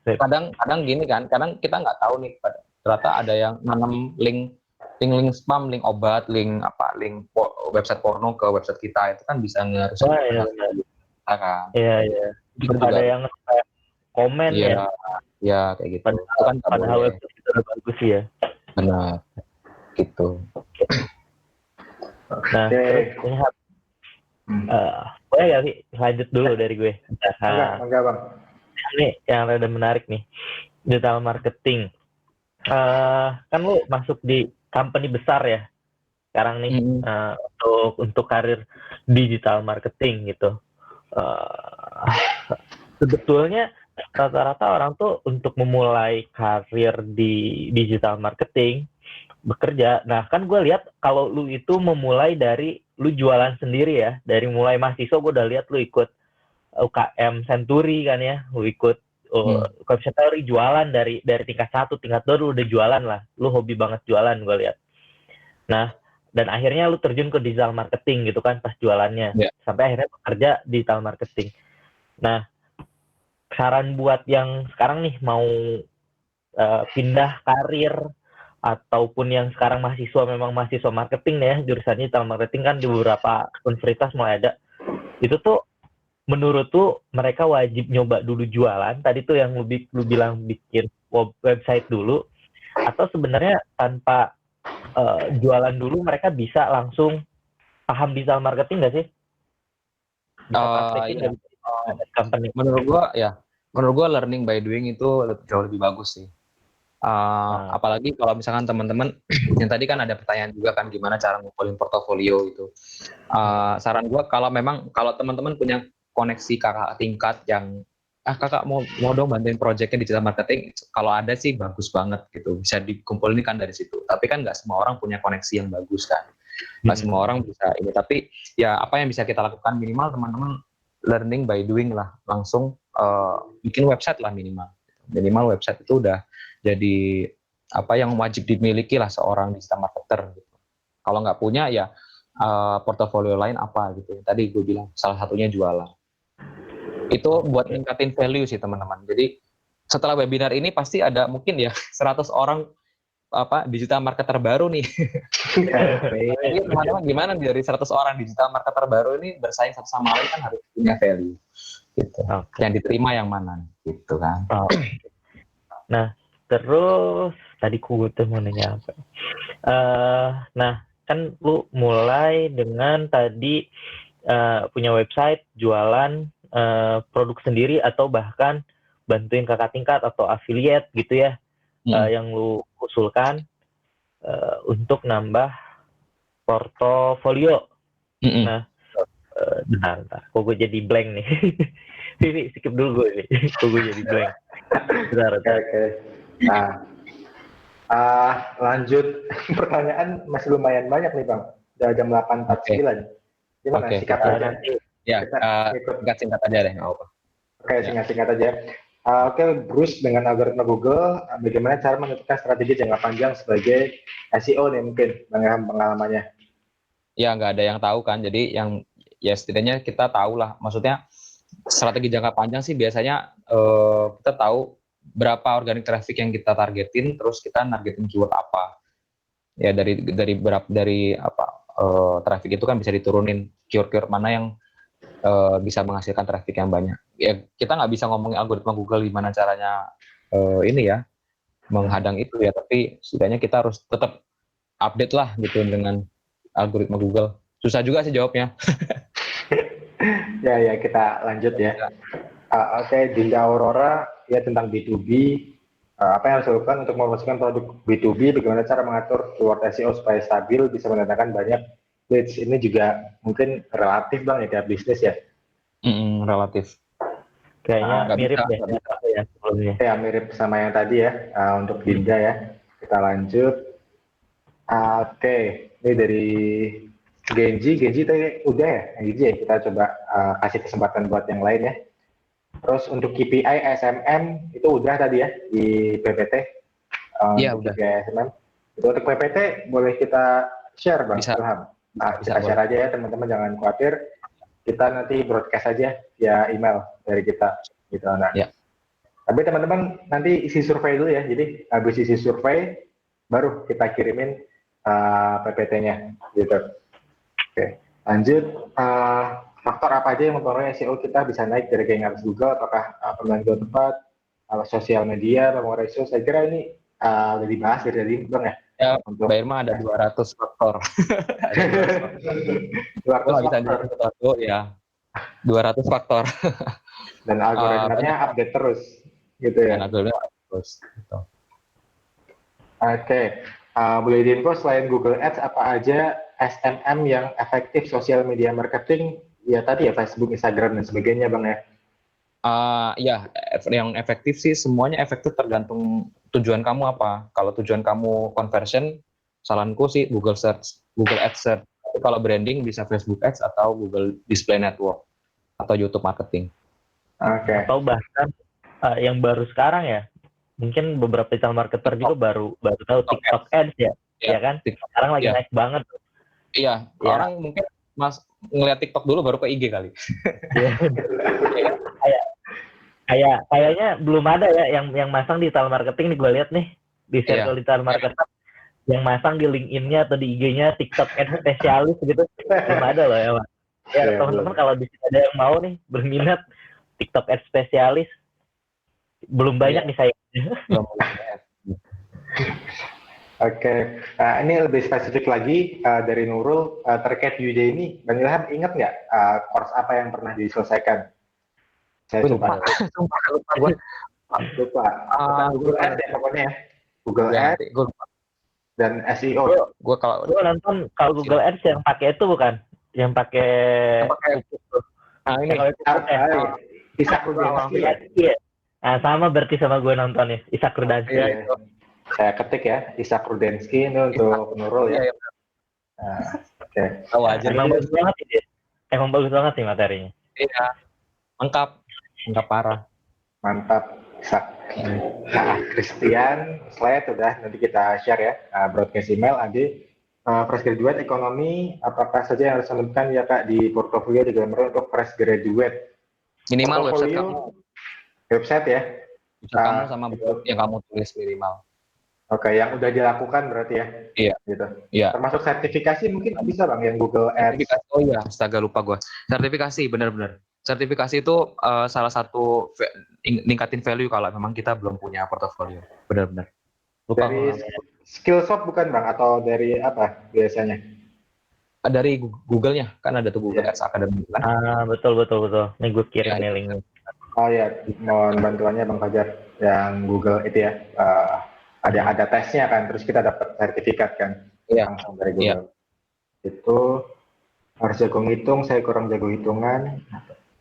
Kadang gini kan, kadang kita nggak tahu nih, ternyata ada yang nanam link spam, link obat, link website porno ke website kita, itu kan bisa ngerusak kita kan. Iya. Ada yang komen ya. Iya kayak gitu. Padahal website kita udah bagus ya. Benar. Gitu. Nah, terus boleh ya sih lanjut dulu dari gue. Enggak bang. Ini yang rada menarik nih, digital marketing. Kan lu masuk di company besar ya sekarang nih, untuk karir digital marketing gitu. Sebetulnya rata-rata orang tuh untuk memulai karir di digital marketing bekerja. Nah kan gue lihat kalau lu itu memulai dari lu jualan sendiri ya, dari mulai mahasiswa gue udah lihat lu ikut UKM Century kan ya, lu ikut UKM Century jualan dari tingkat 1, tingkat 2 lu udah jualan lah, lu hobi banget jualan gue lihat. Nah dan akhirnya lu terjun ke digital marketing gitu kan pas jualannya, sampai akhirnya bekerja digital marketing. Nah saran buat yang sekarang nih mau pindah karir ataupun yang sekarang memang mahasiswa marketing ya, jurusannya digital marketing kan di beberapa universitas mulai ada, itu tuh menurut tuh mereka wajib nyoba dulu jualan tadi tuh yang lu bilang bikin website dulu, atau sebenarnya tanpa jualan dulu mereka bisa langsung paham digital marketing nggak sih? Company. Menurut gua learning by doing itu jauh lebih bagus sih. Apalagi kalau misalkan teman-teman yang tadi kan ada pertanyaan juga kan gimana cara ngumpulin portofolio itu. Saran gua kalau teman-teman punya koneksi kakak tingkat yang kakak mau dong bantuin proyeknya digital marketing, kalau ada sih bagus banget gitu, bisa dikumpulin kan dari situ. Tapi kan nggak semua orang punya koneksi yang bagus kan, nggak semua orang bisa ini. Tapi ya apa yang bisa kita lakukan, minimal teman-teman learning by doing lah, langsung bikin website lah minimal website itu udah jadi apa yang wajib dimiliki lah seorang digital marketer gitu. Kalau nggak punya ya portofolio lain apa gitu. Tadi gue bilang salah satunya jualan. Itu buat ningkatin value sih teman-teman. Jadi setelah webinar ini pasti ada mungkin ya 100 orang digital marketer baru nih. Jadi teman-teman gimana dari 100 orang digital marketer baru ini bersaing satu sama lain kan harus punya value gitu. Yang diterima yang mana gitu kan. Nah, terus tadi gue tuh mau nanya apa? Nah, kan lu mulai dengan tadi punya website, jualan produk sendiri atau bahkan bantuin kakak tingkat atau affiliate gitu ya, yang lu usulkan untuk nambah portofolio. Nah, bentar, kok gue jadi blank nih. Ini skip dulu gue nih, kok gue jadi blank. Bentar. Oke. Nah, lanjut pertanyaan masih lumayan banyak nih Bang. Udah jam 8.49. Gimana singkat aja? Ya, singkat aja deh, nggak apa. Oke, singkat aja. Oke, Bruce, dengan algoritma Google, bagaimana cara menentukan strategi jangka panjang sebagai SEO nih mungkin dengan pengalamannya? Ya nggak ada yang tahu kan, jadi yang ya setidaknya kita tahu lah, maksudnya strategi jangka panjang sih biasanya kita tahu berapa organic traffic yang kita targetin, terus kita targetin keyword apa. Ya dari apa traffic itu kan bisa diturunin keyword-keyword mana yang bisa menghasilkan traffic yang banyak. Ya kita nggak bisa ngomongin algoritma Google gimana caranya ini ya menghadang itu ya, tapi setidaknya kita harus tetap update lah gitu dengan algoritma Google. Susah juga sih jawabnya. Ya, kita lanjut ya. Oke, Dinda Aurora, ya tentang B2B. Apa yang harus dilakukan untuk mempromosikan produk B2B? Bagaimana cara mengatur keyword SEO supaya stabil, bisa mendatangkan banyak leads? Ini juga mungkin relatif bang ya tiap bisnis ya. Relatif. Kayaknya Nggak mirip bisa, deh nggak bisa. ya sebelumnya. Ya mirip sama yang tadi ya untuk Dinda ya. Kita lanjut. Oke, ini dari Genji tadi udah ya, Genji ya. Kita coba kasih kesempatan buat yang lain ya. Terus untuk KPI SMM itu udah tadi ya di PPT. Iya Untuk udah. KPI SMM. Itu untuk PPT boleh kita share bang Bisa. Ilham. Bisa, Kita share aja ya teman-teman, jangan khawatir. Kita nanti broadcast aja via email dari kita gitu. Nah, Ya. tapi teman-teman nanti isi survei dulu ya. Jadi habis isi survei baru kita kirimin PPT-nya gitu. Oke, lanjut. Faktor apa aja yang mempengaruhi SEO kita bisa naik dari ranking Google? Apakah pemilihan Google tepat, sosial media, memori SEO? Saya kira ini udah dibahas dari tadi, bang ya. Ya, Untuk Mbak Irma ada 200 faktor. Ada 200 faktor. 200 Nggak bisa faktor jadi satu ya. 200 faktor. dan algoritmanya update terus, gitu ya. Dan algoritma terus. Gitu. Oke, boleh diinfo selain Google Ads apa aja SMM yang efektif sosial media marketing? Ya tadi ya Facebook, Instagram dan sebagainya bang ya. Ya, yang efektif sih semuanya efektif tergantung tujuan kamu apa. Kalau tujuan kamu conversion, saranku sih Google Search, Google Ads Search. Tapi kalau branding bisa Facebook Ads atau Google Display Network atau YouTube Marketing. Oke. Atau bahkan yang baru sekarang ya, mungkin beberapa digital marketer juga baru tahu TikTok Ads ya, ya kan? Sekarang lagi naik banget. Iya, orang mungkin ngeliat TikTok dulu baru ke IG kali. Kayaknya belum ada ya yang masang digital marketing nih, gue lihat nih di circle digital marketer yang masang di LinkedIn-nya atau di IG-nya TikTok Ads spesialis gitu, belum ada loh ya, Pak. Ya teman-teman kalau di sini ada yang mau nih berminat TikTok Ads spesialis, belum banyak nih saya. Oke, ini lebih spesifik lagi dari Nurul terkait Udemy. Bang Ilham ingat nggak course apa yang pernah diselesaikan? Saya lupa gue. Lupa. Google Ads ya pokoknya ya. Google Ads dan SEO. Gue nonton kalau Google Ads yang pakai itu bukan? Yang pakai pupuk tuh. Ini Isak Rudanski. Nah, sama berarti sama gue nonton ya, Isak Rudanski. Saya ketik ya, Isak Rudanski ini untuk Nurul ya. Oke. Emang bagus banget sih dia. Emang bagus banget sih materinya. Iya. Lengkap parah. Mantap, Isak. Nah, Christian, slide udah nanti kita share ya, broadcast email. Adi, fresh graduate ekonomi, apakah saja yang harus dilakukan ya Kak di portofolio di Glamour untuk fresh graduate? Minimal website kamu. Website ya? Bisa kamu sama yang kamu tulis minimal. Oke, yang udah dilakukan berarti ya? Iya. Gitu. Iya. Termasuk sertifikasi mungkin bisa bang yang Google Ads. Oh iya, astaga lupa gue. Sertifikasi benar-benar. Sertifikasi itu salah satu ningkatin value kalau memang kita belum punya portofolio. Benar-benar. Lupa dari Skillshop bukan bang? Atau dari apa biasanya? Dari Google-nya, kan ada tuh Google Ads Academy kan? Betul. Ini gue kirim nih linknya. Oh ya, mohon bantuannya Bang Fajar yang Google itu ya. Ada tesnya kan, terus kita dapat sertifikat kan, langsung dari Google. Itu harus jago ngitung, saya kurang jago hitungan.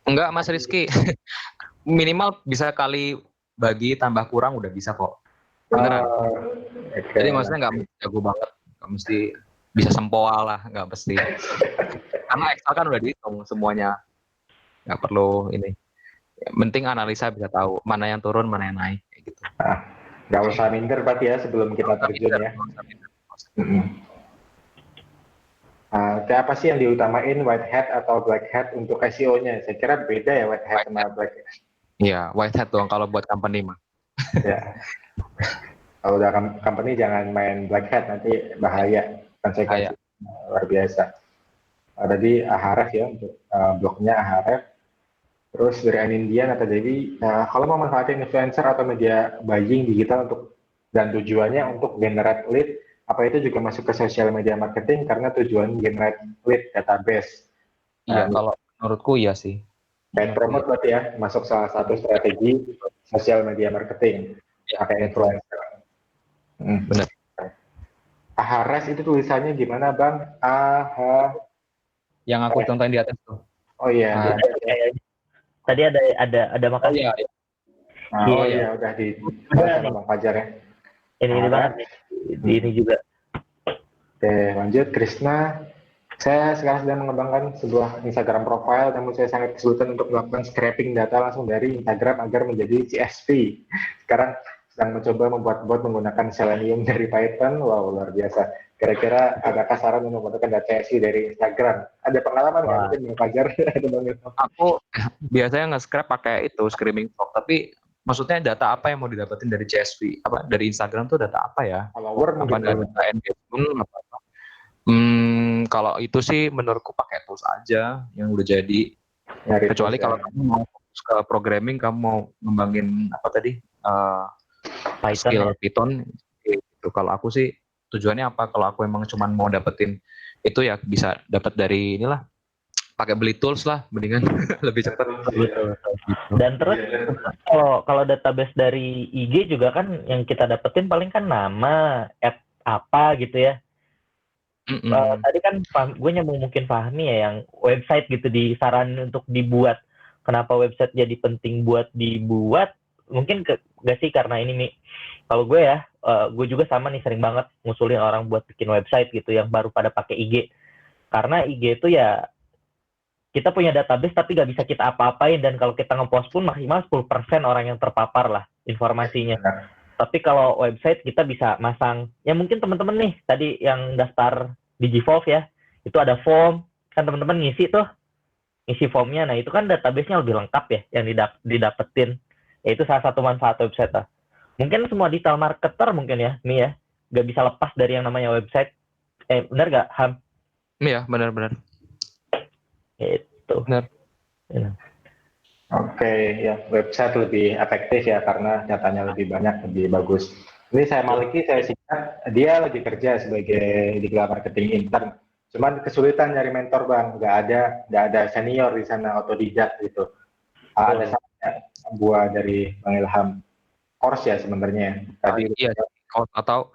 Enggak Mas Rizky, minimal bisa kali bagi tambah kurang udah bisa kok. Beneran. Jadi maksudnya nggak jago banget, nggak mesti bisa sempoa lah, nggak mesti. Karena Excel kan udah dihitung semuanya, nggak perlu ini. Yang penting analisa bisa tahu mana yang turun, mana yang naik kayak gitu. Nggak usah minder berarti ya sebelum kita terjun ya. Kayak apa sih yang diutamain white hat atau black hat untuk SEO-nya? Saya kira beda ya white hat sama black hat. Iya, white hat doang kalau buat company mah. Ya. Kalau udah company jangan main black hat, nanti bahaya konsekuensi luar biasa. Tadi Ahref ya untuk blognya Ahref. Terus dari Anindian atau jadi kalau mau manfaatin influencer atau media buying digital dan tujuannya untuk generate lead, apa itu juga masuk ke social media marketing karena tujuan generate lead database. Iya, kalau menurutku iya sih. Paid promote berarti ya, masuk salah satu strategi social media marketing pakai influencer. Benar. Ahref itu tulisannya gimana Bang? Yang aku contohin di atas tuh. Oh iya. Tadi ada makasih. Oh iya, udah di sama Bang Fajar ya. Ini banget nih. Ini juga. Oke, lanjut Krisna. Saya sekarang sedang mengembangkan sebuah Instagram profile, namun saya sangat kesulitan untuk melakukan scraping data langsung dari Instagram agar menjadi CSV. Sekarang sedang mencoba membuat bot menggunakan Selenium dari Python. Wow, luar biasa. Kira-kira adakah saran untuk menggunakan data CSV dari Instagram? Ada pengalaman nggak mungkin Bang Fajar? Aku biasanya nge-scrap pakai itu screaming frog, tapi maksudnya data apa yang mau didapetin dari CSV? Apa dari Instagram tuh data apa ya? Follower Apa dari data engagement apa? Kalau itu sih menurutku pakai tools aja yang udah jadi. Kecuali kalau kamu mau fokus ke programming, kamu mau ngembangin apa tadi skill Python gitu. Kalau aku sih tujuannya apa? Kalau aku emang cuma mau dapetin itu ya bisa dapat dari inilah, pakai beli tools lah, mendingan lebih cepat. Dan terus kalau database dari IG juga kan yang kita dapetin paling kan nama, apa gitu ya. Tadi kan gue nyambung mungkin Fahmi ya yang website gitu disaranin untuk dibuat. Kenapa website jadi penting buat dibuat? Mungkin gak sih karena ini Mi. Kalau gue ya, gue juga sama nih sering banget ngusulin orang buat bikin website gitu yang baru pada pakai IG. Karena IG itu ya kita punya database tapi gak bisa kita apa-apain, dan kalau kita ngepost pun maksimal 10% orang yang terpapar lah informasinya. Tapi kalau website kita bisa masang, ya mungkin teman-teman nih tadi yang daftar di Digivolve ya, itu ada form, kan teman-teman ngisi formnya, nah itu kan database-nya lebih lengkap ya yang didapetin. Ya itu salah satu manfaat website lah. Mungkin semua digital marketer mungkin ya, Mi ya, gak bisa lepas dari yang namanya website. Benar gak, Ham? Iya, benar-benar. Itu. Benar. Ya. Oke, ya website lebih efektif ya karena datanya lebih banyak, lebih bagus. Ini saya Maliki, saya singkat, dia lagi kerja sebagai digital marketing intern. Cuman kesulitan nyari mentor Bang, nggak ada senior di sana, otodidak gitu. Ada saatnya buat dari Bang Ilham, course ya sebenarnya. Tadi iya, atau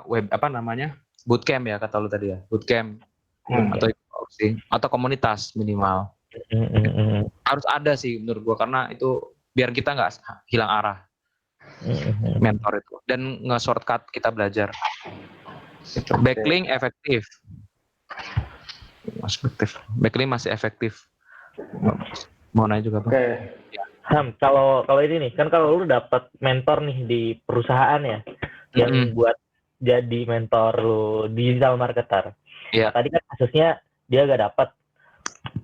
web apa namanya, bootcamp ya kata lu tadi ya, bootcamp atau komunitas minimal. Harus ada sih menurut gua, karena itu biar kita nggak hilang arah. Mentor itu dan nge-shortcut kita belajar. Backlink efektif. Backlink masih efektif. Mau nanya juga, Bang? Oke. Ham, kalau ini nih kan kalau lu dapat mentor nih di perusahaan ya, yang buat jadi mentor lu digital marketer. Iya. Nah, tadi kan kasusnya dia gak dapat.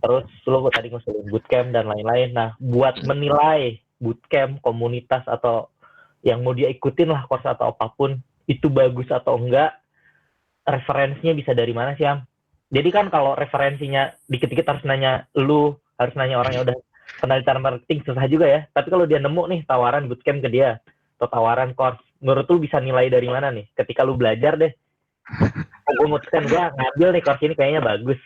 Terus lu tadi ngusulin bootcamp dan lain-lain. Nah, buat menilai bootcamp, komunitas atau yang mau dia ikutin lah, course atau apapun, itu bagus atau enggak, referensinya bisa dari mana sih, Am? Jadi kan kalau referensinya dikit-dikit harus nanya orang yang udah kenal cara marketing, susah juga ya. Tapi kalau dia nemu nih tawaran bootcamp ke dia, atau tawaran course, menurut lu bisa nilai dari mana nih? Ketika lu belajar deh, gue mutusin gue ngambil nih course ini kayaknya bagus.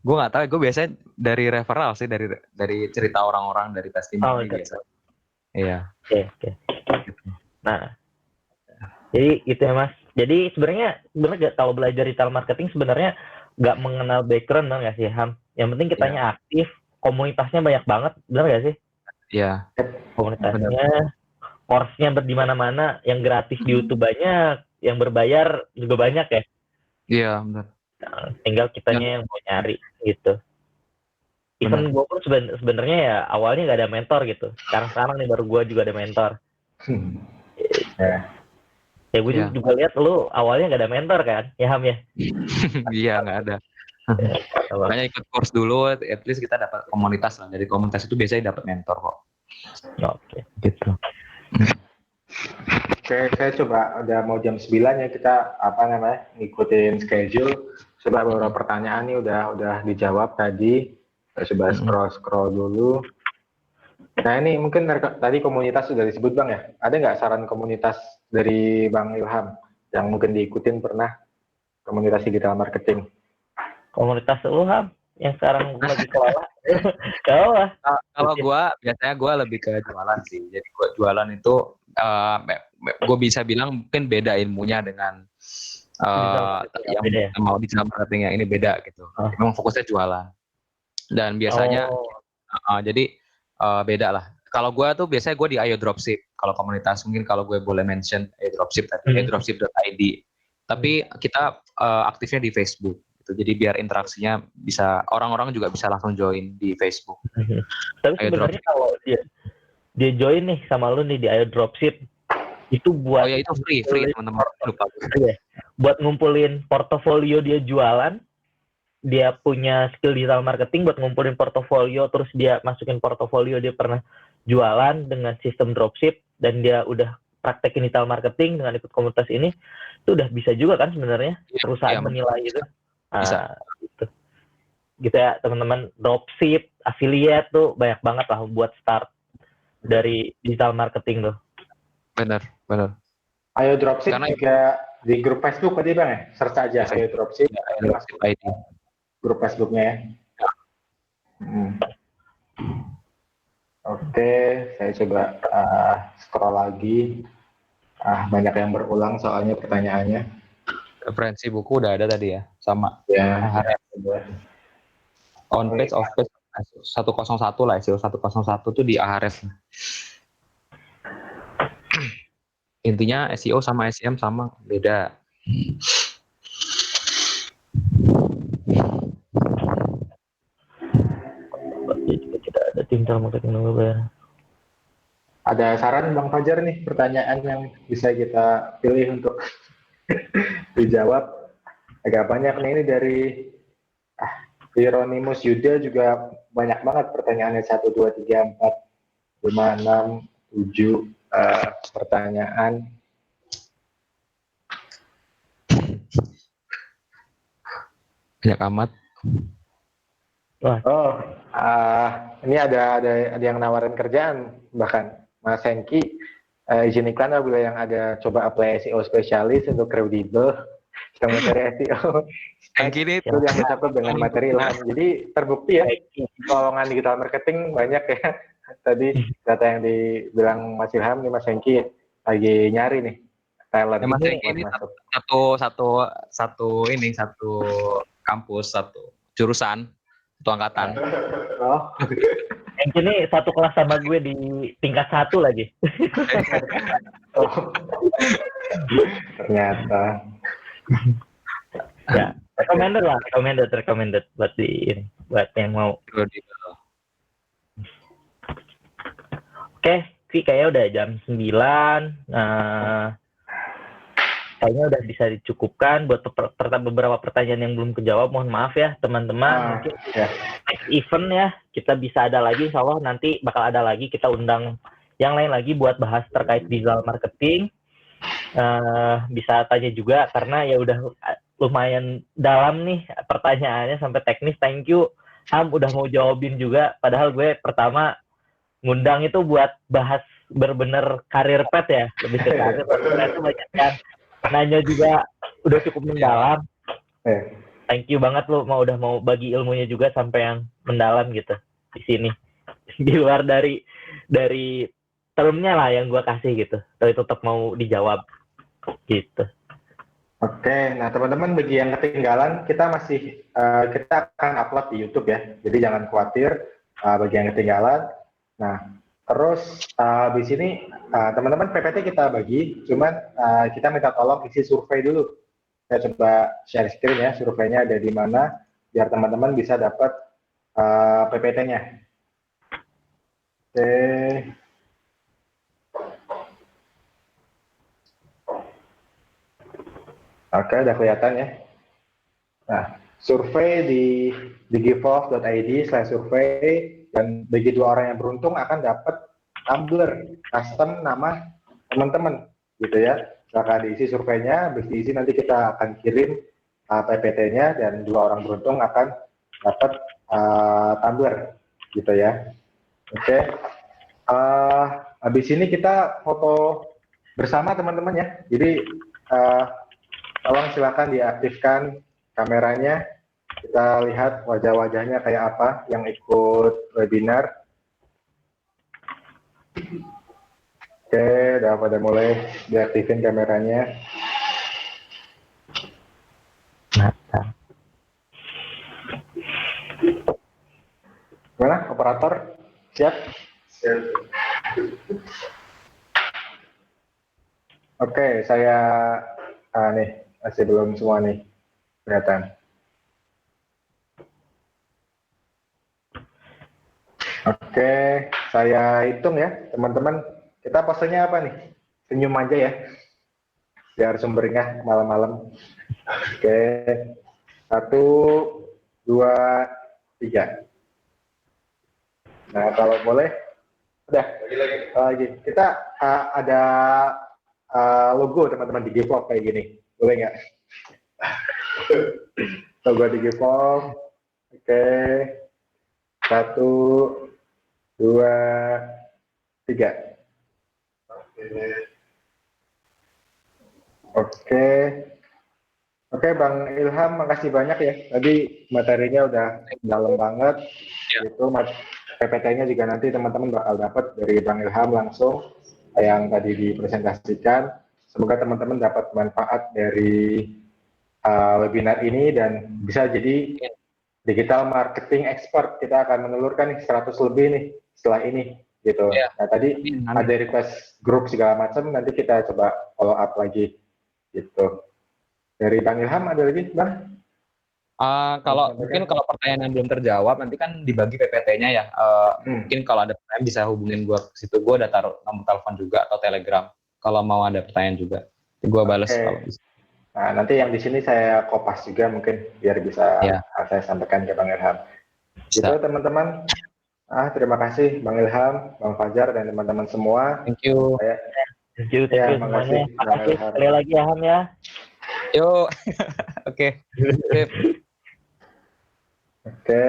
Gue nggak tahu, gue biasanya dari referral sih, dari cerita orang-orang, dari testimoni biasa. Iya. Oke. Nah, jadi gitu ya Mas. Jadi sebenarnya kalau belajar digital marketing sebenarnya nggak mengenal background, benar nggak sih Ham? Yang penting kitanya aktif, komunitasnya banyak banget, benar nggak sih? Iya. Komunitasnya, course-nya di mana-mana, yang gratis di YouTube banyak, yang berbayar juga banyak ya. Iya benar. Nah, tinggal kitanya yang mau nyari gitu. Even gue pun sebenarnya ya awalnya nggak ada mentor gitu. Sekarang nih baru gue juga ada mentor. Ya gue juga lihat lu awalnya nggak ada mentor kan, ya Ham ya? Iya, nggak ada. Makanya ikut course dulu, at least kita dapat komunitas lah. Dari komunitas itu biasanya dapat mentor kok. Oke, gitu. Oke, saya coba udah mau jam 9 ya, kita ngikutin schedule. Coba beberapa pertanyaan nih udah dijawab tadi. Saya coba scroll dulu. Nah ini mungkin tadi komunitas sudah disebut Bang ya. Ada nggak saran komunitas dari Bang Ilham yang mungkin diikutin pernah, komunitas digital marketing? Komunitas lu Ham yang sekarang lagi kelola? Kelola. Kalau biasanya gue lebih ke jualan sih. Jadi gue jualan itu gue bisa bilang mungkin beda ilmunya dengan yang mau digital marketing yang ini beda gitu. Memang fokusnya jualan. Dan biasanya jadi beda lah. Kalau gue tuh biasanya gue di Ayo Dropship. Kalau komunitas mungkin kalau gue boleh mention Ayo Dropship tadi, ayodropship.id. Tapi kita aktifnya di Facebook. Gitu. Jadi biar interaksinya bisa, orang-orang juga bisa langsung join di Facebook. Tapi sebenarnya kalau dia join nih sama lu nih di Ayo Dropship, itu buat itu free teman-teman. Lupa. Buat ngumpulin portofolio dia jualan, dia punya skill digital marketing buat ngumpulin portofolio, terus dia masukin portofolio dia pernah jualan dengan sistem dropship, dan dia udah praktekin digital marketing dengan ikut komunitas ini, itu udah bisa juga kan sebenarnya perusahaan menilai itu. Bisa. Gitu ya teman-teman, dropship, affiliate tuh banyak banget lah buat start dari digital marketing tuh. Benar. Ayo Dropship juga di grup Facebook tadi Bang ya? Search aja Ayo Dropship. ID. Grup Facebooknya ya. Oke, saya coba scroll lagi. Banyak yang berulang soalnya pertanyaannya. Referensi buku udah ada tadi ya, sama. Ya. On page, off page 101 lah, SEO 101 tuh di Ahrefs. Intinya SEO sama SEM sama, beda. Tidak ada digital marketing bayar. Ada saran Bang Fajar nih, pertanyaan yang bisa kita pilih untuk dijawab? Agak banyak nih, ini dari Hieronymus Yuda juga banyak banget pertanyaannya, 1, 2, 3, 4, 5, 6, 7 pertanyaan. Banyak amat. Ini ada yang nawarin kerjaan, bahkan Mas Hengki, izin iklan apabila yang ada coba apply SEO spesialis untuk kredibel yang materi SEO. Hengki ini itu yang mencakup dengan materi Ilham. Jadi terbukti ya, lowongan digital marketing banyak ya. Tadi data yang dibilang Mas Ilham nih, Mas Hengki lagi nyari nih talent. Mas Hengki ini satu kampus, satu jurusan, satu angkatan. Yang ini satu kelas sama gue di tingkat 1 lagi. Ternyata. Ya, recommended buat buat yang mau. Oke, kayaknya udah jam 9. Kayaknya udah bisa dicukupkan buat beberapa pertanyaan yang belum kejawab. Mohon maaf ya teman-teman. Mungkin next event ya kita bisa ada lagi, insya Allah nanti bakal ada lagi, kita undang yang lain lagi buat bahas terkait digital marketing. Bisa tanya juga karena ya udah lumayan dalam nih pertanyaannya sampai teknis. Thank you Ham udah mau jawabin juga, padahal gue pertama ngundang itu buat bahas bener-bener karir pet ya, lebih ke karir itu banyak kan nanya juga udah cukup mendalam. Thank you banget lo udah mau bagi ilmunya juga sampai yang mendalam gitu di sini, di luar dari termnya lah yang gue kasih gitu, tapi tetap mau dijawab gitu. Oke, nah teman-teman bagi yang ketinggalan, kita akan upload di YouTube ya, jadi jangan khawatir bagi yang ketinggalan. Nah, terus di sini teman-teman PPT kita bagi, cuman kita minta tolong isi survei dulu. Saya coba share screen ya, surveinya ada di mana, biar teman-teman bisa dapat PPT-nya. Oke. Oke, udah kelihatan ya. Nah, survei di giveoff.id/survei dan bagi 2 orang yang beruntung akan dapat tumbler custom nama teman-teman gitu ya. Silakan diisi surveinya, habis diisi nanti kita akan kirim PPT-nya dan 2 orang beruntung akan dapat tumbler gitu ya. Oke. Habis ini kita foto bersama teman-teman ya. Jadi tolong silakan diaktifkan kameranya. Kita lihat wajah-wajahnya kayak apa yang ikut webinar. Oke, udah pada mulai diaktifin kameranya. Gimana, operator? Siap? Oke, saya nih masih belum semua nih kelihatan. Oke, saya hitung ya teman-teman. Kita posenya apa nih? Senyum aja ya, biar sumbernya malam-malam. Oke, 1, 2, 3. Nah, kalau boleh, udah lagi. Kita ada logo teman-teman di Giveoff kayak gini, boleh nggak? Logo di Giveoff. Oke, 1, 2, 3. Oke, Bang Ilham, makasih banyak ya. Tadi materinya udah dalam banget. Itu PPT-nya juga nanti teman-teman bakal dapat dari Bang Ilham langsung yang tadi dipresentasikan. Semoga teman-teman dapat manfaat dari webinar ini dan bisa jadi digital marketing expert. Kita akan menelurkan 100 lebih nih setelah ini gitu. Nah, tadi ada request grup segala macam, nanti kita coba follow up lagi gitu. Dari Bang Ilham ada lagi, Bang? Mungkin kalau pertanyaan yang belum terjawab nanti kan dibagi PPT-nya ya. Mungkin kalau ada pertanyaan bisa hubungin gue ke situ. Gue udah taruh nomor telepon juga atau Telegram. Kalau mau ada pertanyaan juga, gue balas kalau bisa. Nah, nanti yang di sini saya kopas juga mungkin biar bisa saya sampaikan ke Bang Ilham. Gitu teman-teman. Terima kasih Bang Ilham, Bang Fajar dan teman-teman semua. Thank you. Thank you semuanya. Makasih sekali lagi ya Ham ya. Yuk. Oke. Oke,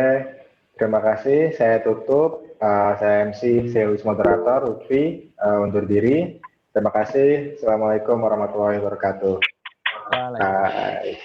terima kasih. Saya tutup. Saya MC Sales Moderator Lutfi undur diri. Terima kasih. Assalamualaikum warahmatullahi wabarakatuh. Bye.